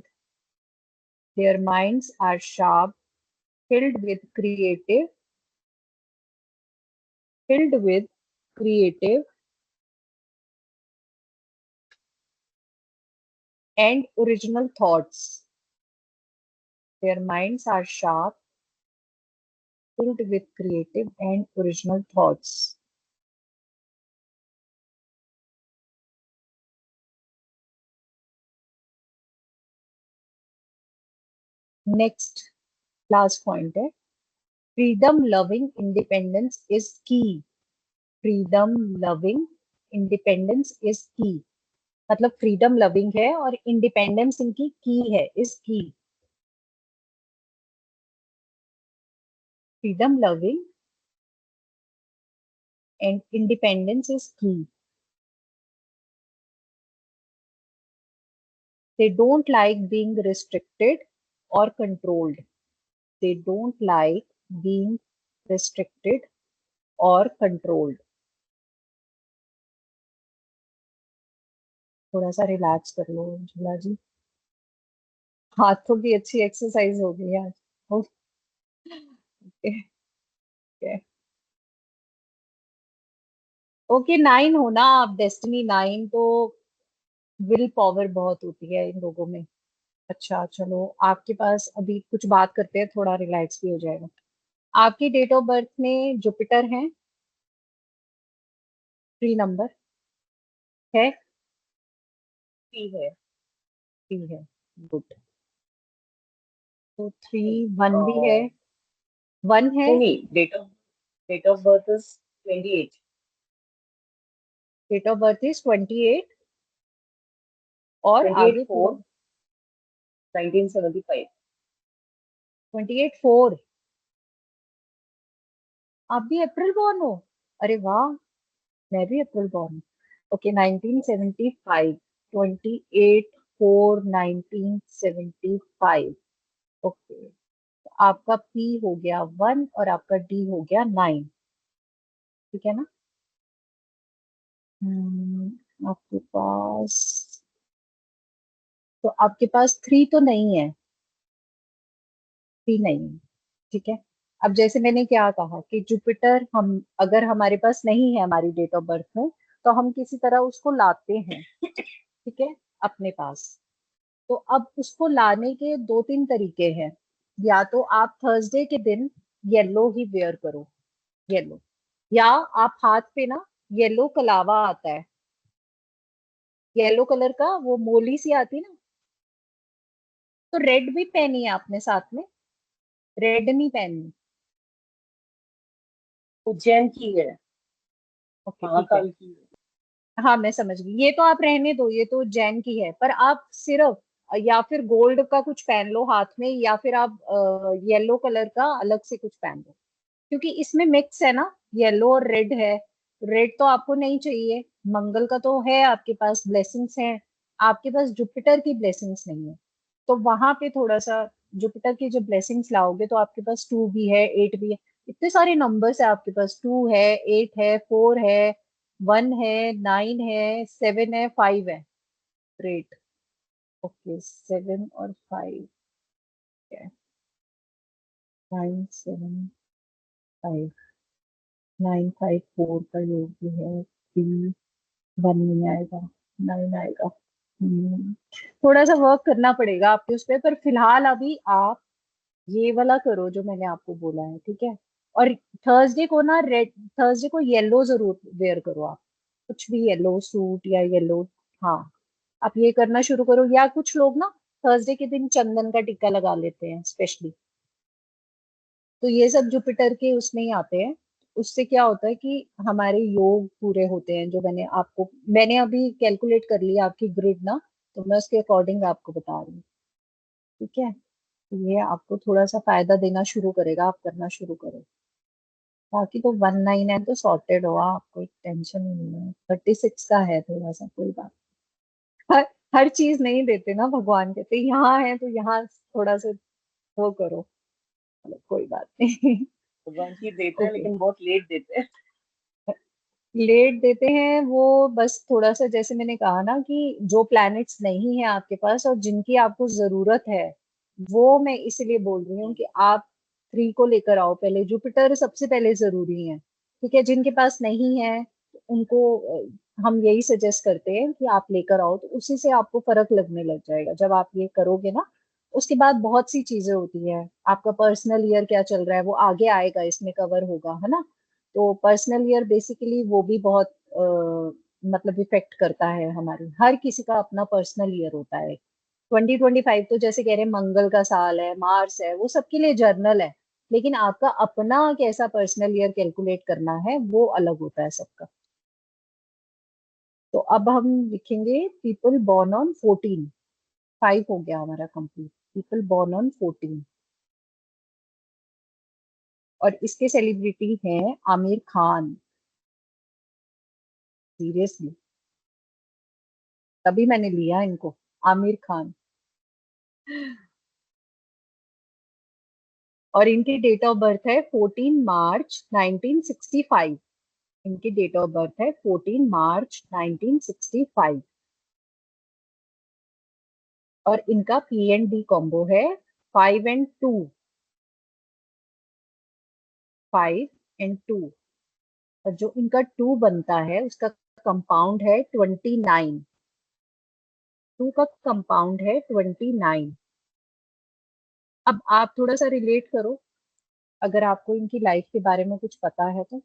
their minds are sharp, filled with creative, filled with creative and original thoughts. Their minds are sharp, filled with creative and original thoughts. Next, last point है, freedom loving independence is key. Freedom loving independence is key. मतलब फ्रीडम लविंग है और इंडिपेंडेंस इनकी की है, is key. Freedom loving and independence is key. They don't like being restricted और controlled. they don't like being restricted or controlled. थोड़ा सा रिलैक्स कर लो झूला जी, हाथों की अच्छी एक्सरसाइज हो गई आज। ओके ओके, 9 हो ना आप, डेस्टिनी 9, तो विल पावर बहुत होती है इन लोगों में। अच्छा चलो, आपके पास अभी कुछ बात करते हैं, थोड़ा रिलैक्स भी हो जाएगा। आपकी डेट ऑफ बर्थ में जुपिटर है, 3 नंबर है। थ्री है। 3 है, गुड। तो 3, 1 भी है, 1 है। नहीं नहीं, date of birth is 28। Date of birth is 28, और आगे पूरा। 28/4/1975। 28/4। आप भी अप्रैल बॉर्न हो? अरे वाह, मैं भी अप्रैल बॉर्न हूँ। ओके, 1975, 28/4 1975। ओके, आपका पी हो गया 1 और आपका डी हो गया 9, ठीक है ना? आपके पास, तो आपके पास 3 तो नहीं है, 3 नहीं है, ठीक है। अब जैसे मैंने क्या कहा कि जुपिटर, हम अगर हमारे पास नहीं है हमारी डेट ऑफ बर्थ में, तो हम किसी तरह उसको लाते हैं, ठीक है, अपने पास। तो अब उसको लाने के 2-3 तरीके हैं। या तो आप थर्सडे के दिन येलो ही वेयर करो, येलो, या आप हाथ पे ना, येलो कलावा आता है, येलो कलर का, वो मोली सी आती है ना, तो रेड भी पहनी है आपने साथ में? रेड नहीं पहननी? उज्जैन की है, ओके ठीक है। महाकाल की है। हाँ मैं समझ गई, ये तो आप रहने दो, ये तो जैन की है, पर आप सिर्फ या फिर गोल्ड का कुछ पहन लो हाथ में, या फिर आप येलो कलर का अलग से कुछ पहन लो, क्योंकि इसमें मिक्स है ना, येलो और रेड है। रेड तो आपको नहीं चाहिए, मंगल का तो है आपके पास, ब्लेसिंग्स हैं, आपके पास जुपिटर की ब्लेसिंग्स नहीं है। तो वहां पे थोड़ा सा, जुपिटर की जब ब्लेसिंग्स लाओगे तो आपके पास 2 भी है, 8 भी है, इतने सारे नंबर्स है आपके पास, 2 है, 8 है, 4 है, 1 है, 9 है, 7 है, 5 है। ग्रेट। ओके, 7 और 5 है, 9, 7, 5, 9, 5, 4 का योग भी है, 1 नहीं आएगा, 9 आएगा। थोड़ा सा वर्क करना पड़ेगा आपके उस पे, पर फिलहाल अभी आप ये वाला करो जो मैंने आपको बोला है, ठीक है। और थर्सडे को ना, रेड, थर्सडे को येलो जरूर वेयर करो आप, कुछ भी येलो सूट या येलो। हाँ, आप ये करना शुरू करो, या कुछ लोग ना थर्सडे के दिन चंदन का टीका लगा लेते हैं स्पेशली। तो ये सब जुपिटर के उसमें ही आते हैं। उससे क्या होता है कि हमारे योग पूरे होते हैं, जो मैंने अभी कैलकुलेट कर लिया आपकी ग्रिड ना, तो मैं उसके अकॉर्डिंग आपको बता रही हूँ, ठीक है। तो ये आपको थोड़ा सा फायदा देना शुरू करेगा, आप करना शुरू करो। बाकी तो 19 है तो सॉर्टेड हो आप, कोई टेंशन ही नहीं है। 36 का है थोड़ा सा, कोई बात। हर हर चीज नहीं देते ना भगवान, कहते यहाँ है तो यहाँ थोड़ा सा वो करो, मतलब कोई बात नहीं। भगवान जी देते हैं, ओके, लेकिन बहुत लेट देते हैं। लेट देते हैं वो, बस थोड़ा सा, जैसे मैंने कहा ना कि जो प्लैनेट्स नहीं है आपके पास और जिनकी आपको जरूरत है, वो मैं इसलिए बोल रही हूँ कि आप 3 को लेकर आओ पहले, जुपिटर सबसे पहले जरूरी है, ठीक है। जिनके पास नहीं है उनको हम यही सजेस्ट करते हैं कि आप लेकर आओ, तो उसी से आपको फर्क लगने लग जाएगा जब आप ये करोगे ना। उसके बाद बहुत सी चीजें होती है, आपका पर्सनल ईयर क्या चल रहा है वो आगे आएगा, इसमें कवर होगा, है ना। तो पर्सनल ईयर बेसिकली वो भी बहुत मतलब इफेक्ट करता है, हमारी हर किसी का अपना पर्सनल ईयर होता है। 2025 तो जैसे कह रहे हैं मंगल का साल है, मार्स है, वो सबके लिए जर्नल है, लेकिन आपका अपना कैसा पर्सनल ईयर कैलकुलेट करना है वो अलग होता है सबका। तो अब हम लिखेंगे पीपल बॉर्न ऑन 14, 5 हो गया हमारा कंप्लीट, पीपल बॉर्न ऑन 14। और इसके सेलिब्रिटी हैं आमिर खान, सीरियसली, तभी मैंने लिया इनको, आमिर खान। और इनकी डेट ऑफ बर्थ है 14 मार्च 1965। इनकी डेट ऑफ बर्थ है 14 मार्च 1965। और इनका पी एंड डी कॉम्बो है 5 and 2। 5 and 2। और जो इनका 2 बनता है उसका कंपाउंड है 29। 2 का कंपाउंड है 29। अब आप थोड़ा सा रिलेट करो, अगर आपको इनकी लाइफ के बारे में कुछ पता है तो।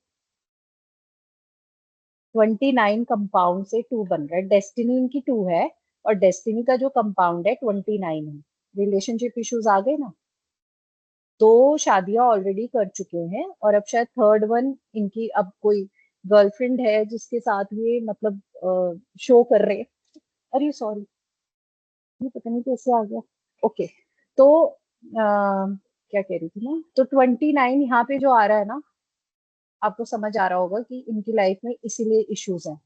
29 कंपाउंड से 2 बन रहा है, डेस्टिनी इनकी 2 है और डेस्टिनी का जो कंपाउंड है 29 है। रिलेशनशिप इश्यूज आ गए ना। दो शादियां ऑलरेडी कर चुके हैं और अब शायद थर्ड वन इनकी, अब कोई गर्लफ्रेंड है जिसके साथ ये मतलब शो कर रहे हैं। अरे सॉरी, ये पता नहीं कैसे आ गया। ओके। तो क्या कह रही थी मैं, तो 29 यहाँ पे जो आ रहा है ना, आपको समझ आ रहा होगा कि इनकी लाइफ में इसीलिए इश्यूज हैं।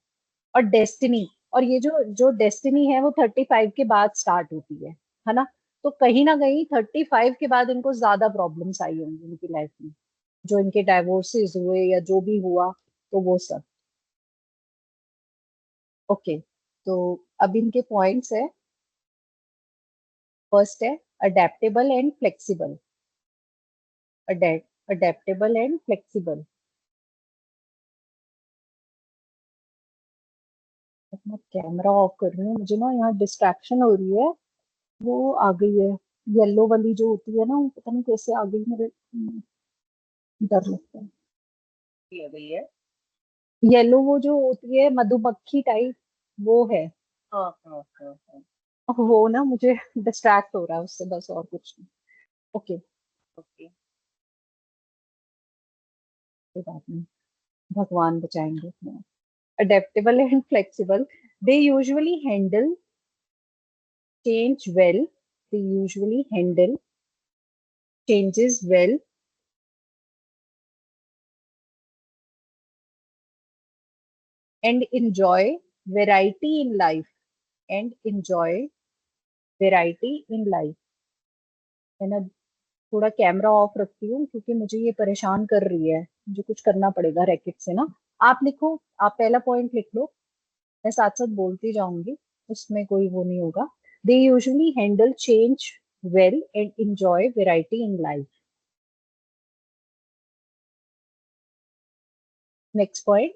और डेस्टिनी, और ये जो जो डेस्टिनी है वो 35 के बाद स्टार्ट होती है ना। तो कहीं ना कहीं 35 के बाद इनको ज्यादा प्रॉब्लम्स आई होंगी इनकी लाइफ में, जो इनके डाइवोर्सेस हुए या जो भी हुआ, तो वो सब। ओके। तो अब इनके पॉइंट्स है। फर्स्ट है adaptable and flexible. Adaptable and flexible. अपना कैमरा ऑफ कर रही हूँ, मुझे ना यहाँ डिस्ट्रैक्शन हो रही है। वो आ गई है, येलो वाली जो होती है ना, वो पता नहीं कैसे आ गई मेरे, डर लगता है। की हो गई है। येलो वो जो होती है मधुमक्खी टाइप, वो है। हाँ हाँ हाँ हाँ। वो ना मुझे डिस्ट्रैक्ट हो रहा है उससे, बस और कुछ नहीं। ओके। ओके। कोई बात नहीं, भगवान बचाएंगे। Adaptable and flexible, they usually handle change well. They usually handle changes well and enjoy variety in life. And enjoy variety in life, है ना। थोड़ा कैमरा ऑफ रखती हूँ क्योंकि मुझे ये परेशान कर रही है, मुझे कुछ करना पड़ेगा रैकेट से ना। आप लिखो, आप पहला पॉइंट लिख लो, मैं साथ साथ बोलती जाऊंगी, उसमें कोई वो नहीं होगा। They usually handle change well and enjoy variety in life. Next point,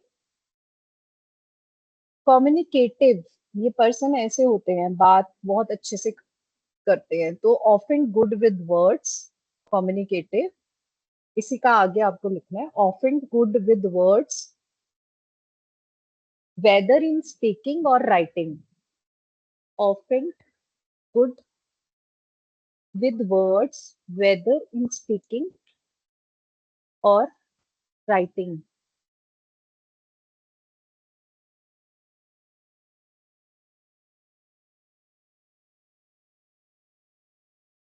communicative. ये पर्सन ऐसे होते हैं, बात बहुत अच्छे से करते हैं, तो often good with words. Communicative, इसी का आगे आपको लिखना है, often good with words, whether in speaking और writing. Often good with words, whether in speaking और writing.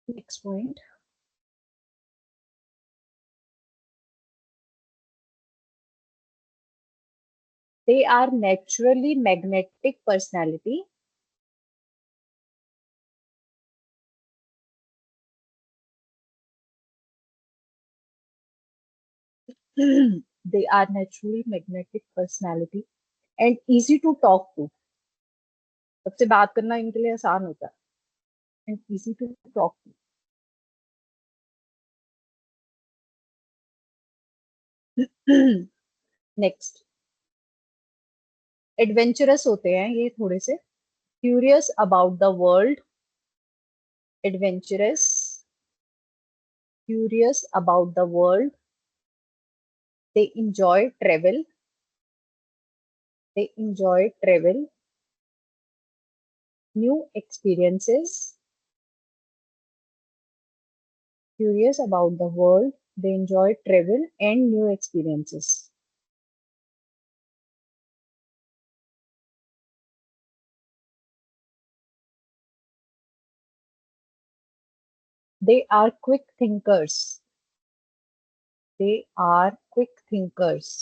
Next point, they are naturally magnetic personality. they are naturally magnetic personality and easy to talk to। सबसे बात करना इनके लिए आसान होता है, and easy to talk to। Next, adventurous होते हैं ये थोड़े से, curious about the world. Adventurous, curious about the world, they enjoy travel. They enjoy travel, new experiences. Curious about the world, they enjoy travel and new experiences. They are quick thinkers. They are quick thinkers.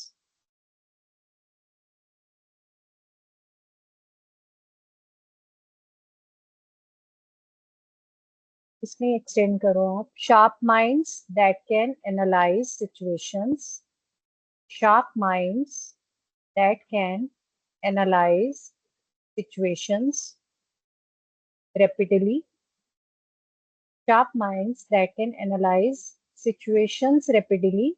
इसमें एक्सटेंड करो आप, sharp minds that can analyse situations, sharp minds that can analyse situations rapidly, sharp minds that can analyze situations rapidly,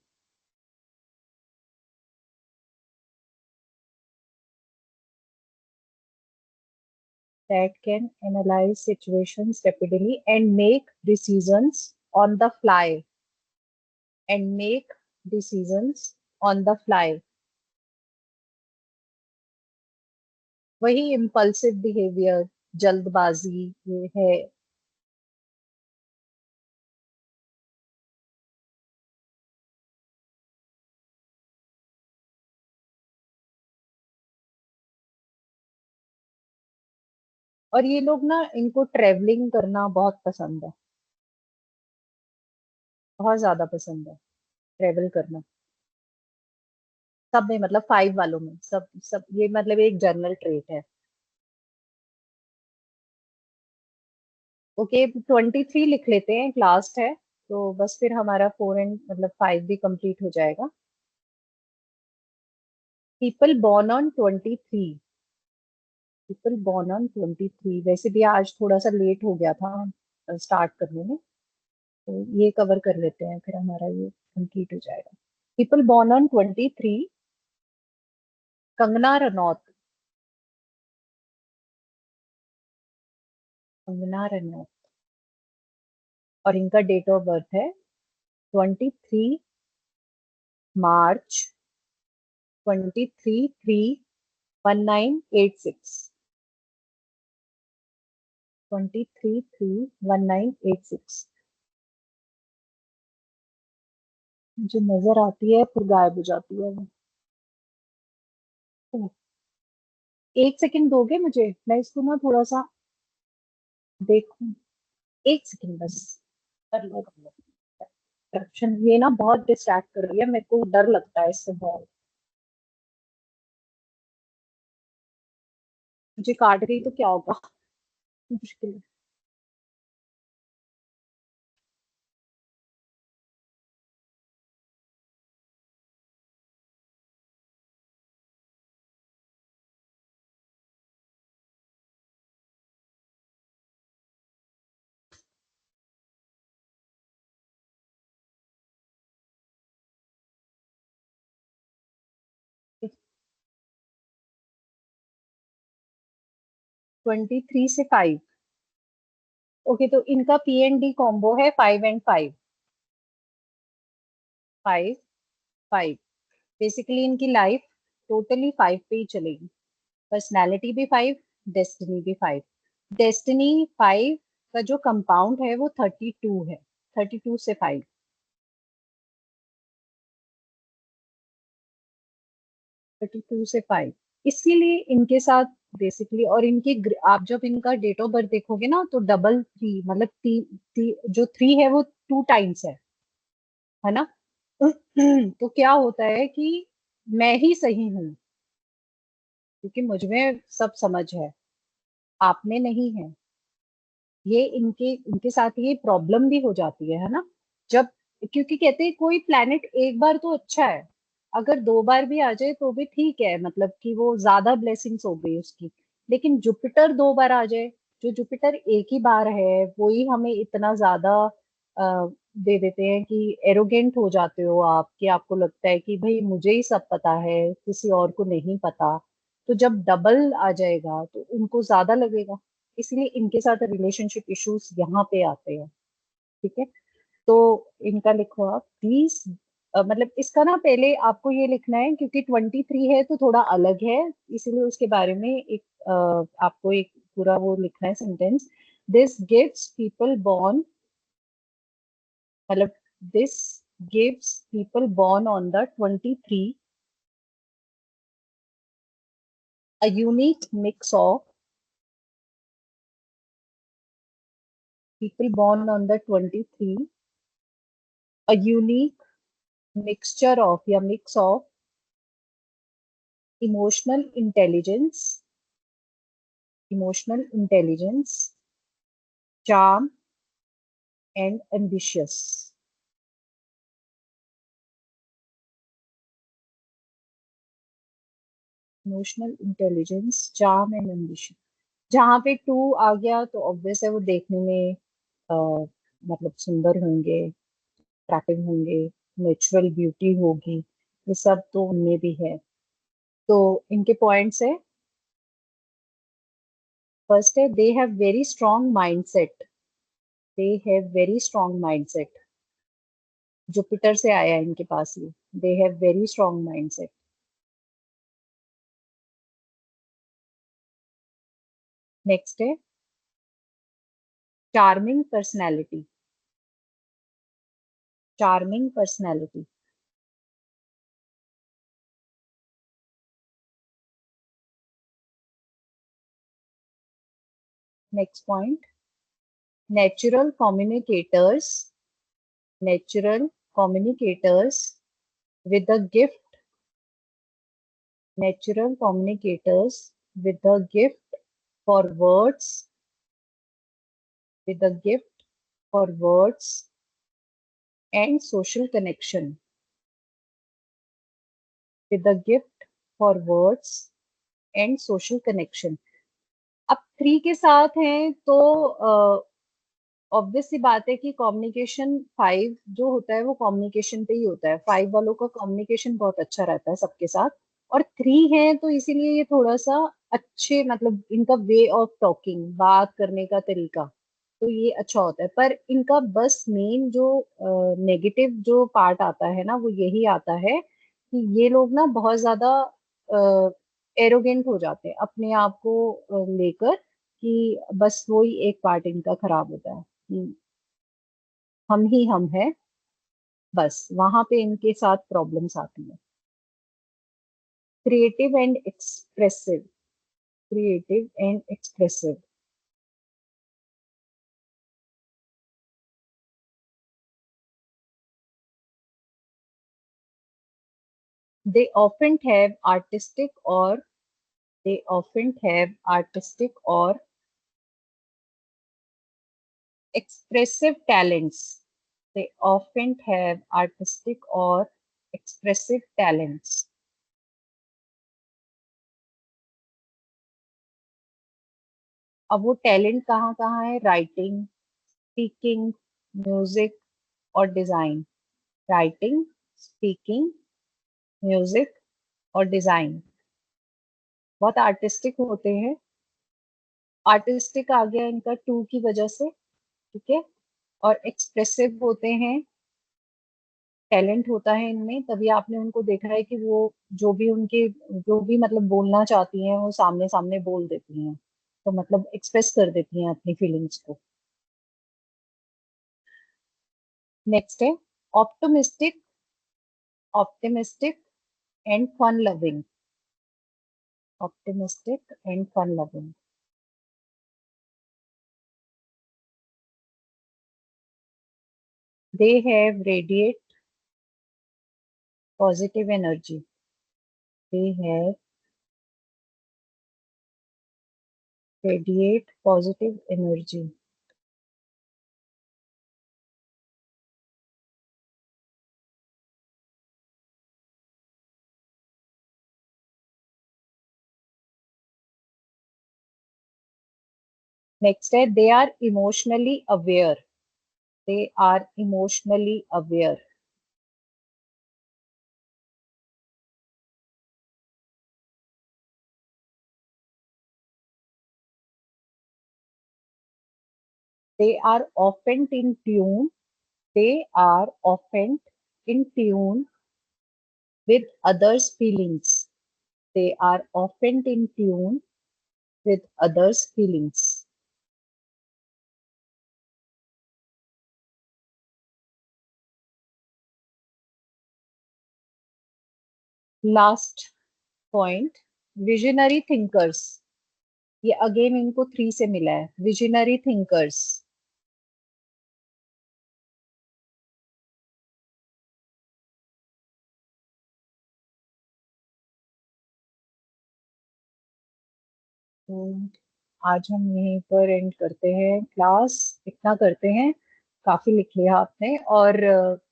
and make decisions on the fly, and make decisions on the fly. वही impulsive behavior, जल्दबाजी ये है। और ये लोग ना, इनको ट्रेवलिंग करना बहुत पसंद है, बहुत ज्यादा पसंद है ट्रेवल करना। सब में मतलब 5 वालों में, सब सब ये मतलब एक जनरल ट्रेट है। ओके, 23 लिख लेते हैं, लास्ट है तो बस फिर हमारा 4 एंड मतलब 5 भी कंप्लीट हो जाएगा। People born on 23, people born on 23, वैसे भी आज थोड़ा सा लेट हो गया था स्टार्ट करने में, तो ये कवर कर लेते हैं फिर हमारा ये कंप्लीट हो जाएगा। People born on 23, Kangana Ranaut, Kangana Ranaut, और इनका डेट ऑफ बर्थ है 23 मार्च 23/3/1986, 23/3/1986। मुझे नजर आती है फिर गायब हो जाती है वो। तो 1 सेकंड दोगे मुझे, मैं इसको ना थोड़ा सा देखूं, 1 सेकंड बस। कर लो कर लो। करप्शन ये ना बहुत डिस्ट्रैक्ट कर रही है, मेरे को डर लगता है इससे बहुत। मुझे काट गई तो क्या होगा, मुश्किल है। 23 से 5। ओके, तो इनका P&D कॉम्बो है 5 and 5, 5 5। बेसिकली इनकी लाइफ टोटली 5 पे ही चलेगी। पर्सनैलिटी भी 5, डेस्टिनी भी 5। डेस्टिनी 5 का जो कंपाउंड है वो 32 है, 32 से 5। 32 से 5, इसीलिए इनके साथ बेसिकली, और आप जब इनका डेट ऑफ बर्थ देखोगे ना तो डबल 3 मतलब जो 3 है वो 2 टाइम्स है ना। तो क्या होता है कि मैं ही सही हूँ, क्योंकि मुझ में सब समझ है, आप में नहीं है। ये इनके इनके साथ ये प्रॉब्लम भी हो जाती है ना, जब, क्योंकि कहते हैं कोई प्लेनेट एक बार तो अच्छा है, अगर 2 बार भी आ जाए तो भी ठीक है, मतलब कि वो ज्यादा ब्लेसिंग्स हो गई उसकी। लेकिन जुपिटर 2 बार आ जाए, जो जुपिटर एक ही बार है वो ही हमें इतना ज्यादा दे देते हैं कि एरोगेंट हो जाते हो आप, कि आपको लगता है कि भाई मुझे ही सब पता है, किसी और को नहीं पता। तो जब डबल आ जाएगा तो उनको ज्यादा लगेगा, इसलिए इनके साथ रिलेशनशिप इश्यूज यहाँ पे आते हैं। ठीक है, तो इनका लिखो आप प्लीज। मतलब इसका ना पहले आपको ये लिखना है, क्योंकि 23 है तो थोड़ा अलग है, इसीलिए उसके बारे में एक आपको एक पूरा वो लिखना है sentence. This gives people born, मतलब this gives people born on the 23 a unique mix of, people born on the 23 a unique mixture of या mix of emotional intelligence, emotional intelligence, charm, and ambitious. Emotional intelligence, charm and ambition. जहाँ पे टू आ गया तो ऑब्वियस है वो देखने में अ, मतलब सुंदर होंगे, अट्रैक्टिव होंगे, नेचुरल ब्यूटी होगी, ये सब तो उनमें भी है। तो इनके पॉइंट्स है, फर्स्ट है they have very strong mindset, they have very strong mindset. Jupiter से आया है इनके पास ये, they have very strong mindset. Next है charming personality, charming personality. Next point, natural communicators, natural communicators with a gift, natural communicators with a gift for words, with a gift for words and social connection, with a gift for words and social connection। अब थ्री के साथ हैं तो ऑब्वियस सी बात है कि कम्युनिकेशन, फाइव जो होता है वो कम्युनिकेशन पे ही होता है, फाइव वालों का कम्युनिकेशन बहुत अच्छा रहता है सबके साथ। और थ्री है तो इसीलिए ये थोड़ा सा अच्छे, मतलब इनका वे ऑफ टॉकिंग, बात करने का तरीका, तो ये अच्छा होता है। पर इनका बस मेन जो नेगेटिव जो पार्ट आता है ना, वो यही आता है कि ये लोग ना बहुत ज्यादा एरोगेंट हो जाते हैं अपने आप को लेकर, कि बस वही एक पार्ट इनका खराब होता है कि हम ही हम हैं, बस वहां पे इनके साथ प्रॉब्लम्स आती है। Creative and expressive, creative and expressive. they often have artistic or they often have artistic or expressive talents, they often have artistic or expressive talents। अब वो टैलेंट कहाँ कहाँ है, राइटिंग, स्पीकिंग, म्यूजिक और डिजाइन। राइटिंग, स्पीकिंग, म्यूजिक और डिजाइन, बहुत आर्टिस्टिक होते हैं। आर्टिस्टिक आ गया इनका टू की वजह से, ठीक है। और एक्सप्रेसिव होते हैं, टैलेंट होता है इनमें, तभी आपने उनको देखा है कि वो जो भी उनके, जो भी मतलब बोलना चाहती हैं वो सामने सामने बोल देती हैं, तो मतलब एक्सप्रेस कर देती हैं अपनी फीलिंग्स को। नेक्स्ट है optimistic, optimistic and fun loving, optimistic and fun loving। They have radiate positive energy, they have radiate positive energy। Next है they are emotionally aware, they are emotionally aware। They are often in tune, they are often in tune with others feelings, they are often in tune with others feelings। Last point, visionary thinkers, ये अगेन इनको थ्री से मिला है, विजनरी थिंकर्स। तो आज हम यहीं पर एंड करते हैं क्लास, इतना करते हैं। काफी लिख लिया आपने। और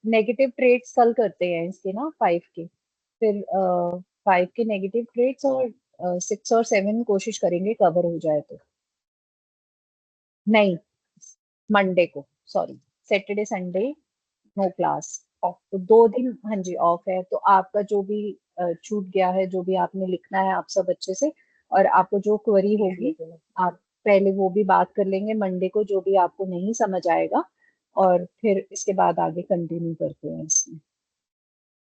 नेगेटिव ट्रेड्स कल करते हैं इसके ना 5 के, फिर 5 के नेगेटिव ट्रेड्स, और 6 और 7 कोशिश करेंगे कवर हो जाए तो। नहीं, मंडे को, sorry, Saturday Sunday no class, तो 2 दिन हाँ जी ऑफ है। तो आपका जो भी छूट गया है, जो भी आपने लिखना है आप सब अच्छे से, और आपको जो क्वेरी होगी आप पहले वो भी बात कर लेंगे मंडे को, जो भी आपको नहीं समझ आएगा, और फिर इसके बाद आगे कंटिन्यू करते हैं इसमें।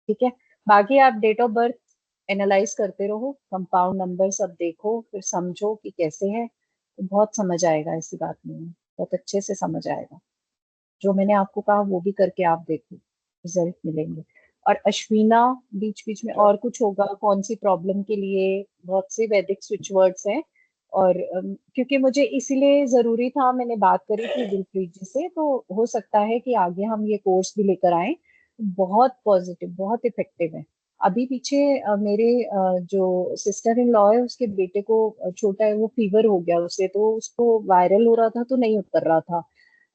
ठीक है, बाकी आप डेट ऑफ बर्थ एनालाइज करते रहो, कंपाउंड नंबर सब देखो, फिर समझो कि कैसे है, तो बहुत समझ आएगा, ऐसी बात नहीं है, बहुत अच्छे से समझ आएगा। जो मैंने आपको कहा वो भी करके आप देखो, रिजल्ट मिलेंगे। और अश्विना, बीच बीच में और कुछ होगा कौन सी प्रॉब्लम के लिए, बहुत से वैदिक स्विच वर्ड्स हैं। और क्योंकि मुझे इसीलिए जरूरी था, मैंने बात करी थी दिलप्रीत जी से, तो हो सकता है कि आगे हम ये कोर्स भी लेकर आए। बहुत पॉजिटिव, बहुत इफेक्टिव है। अभी पीछे मेरे जो सिस्टर इन लॉ है, उसके बेटे को छोटा है, वो फीवर हो गया उसे, तो उसको वायरल हो रहा था तो नहीं उतर रहा था,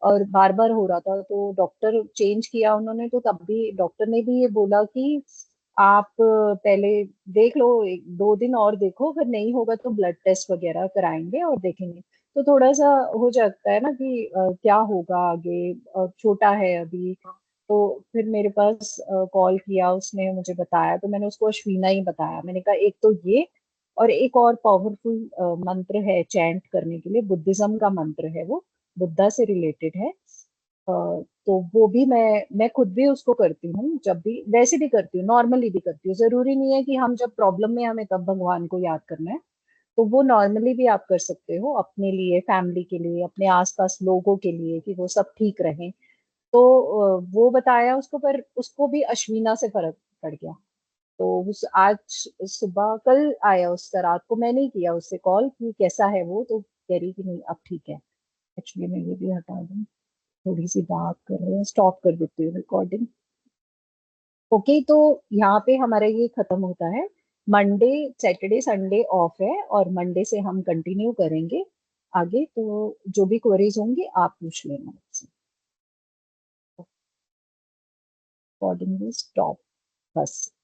और बार बार हो रहा था, तो डॉक्टर चेंज किया उन्होंने, तो तब भी डॉक्टर ने भी ये बोला कि आप पहले देख लो, 1-2 दिन और देखो, अगर नहीं होगा तो ब्लड टेस्ट वगैरह कराएंगे और देखेंगे। तो थोड़ा सा हो जाता है ना कि क्या होगा आगे, छोटा है अभी। तो फिर मेरे पास कॉल किया, उसने मुझे बताया, तो मैंने उसको अश्वीना ही बताया। मैंने कहा एक तो ये, और एक और पावरफुल मंत्र है चैंट करने के लिए, बुद्धिज्म का मंत्र है वो, बुद्धा से रिलेटेड है। तो वो भी मैं खुद भी उसको करती हूँ, जब भी वैसे भी करती हूँ, नॉर्मली भी करती हूँ। जरूरी नहीं है कि हम जब प्रॉब्लम में हमें तब भगवान को याद करना है, तो वो नॉर्मली भी आप कर सकते हो, अपने लिए, फैमिली के लिए, अपने आसपास लोगों के लिए, कि वो सब ठीक रहें। तो वो बताया उसको, पर उसको भी अश्विना से फर्क पड़ गया। तो उस आज सुबह, कल आया उसका, रात को मैंने ही किया उससे कॉल कि कैसा है वो, तो कह रही कि नहीं अब ठीक है। एक्चुअली मैं ये भी हटा दूँ, थोड़ी सी बात कर रहे हैं, स्टॉप कर देती हूँ रिकॉर्डिंग। ओके, तो यहाँ पे हमारा ये खत्म होता है। मंडे, सैटरडे, संडे ऑफ है, और मंडे से हम कंटिन्यू करेंगे आगे। तो जो भी क्वेरीज होंगी आप पूछ लेना मुझसे। रिकॉर्डिंग स्टॉप, बस।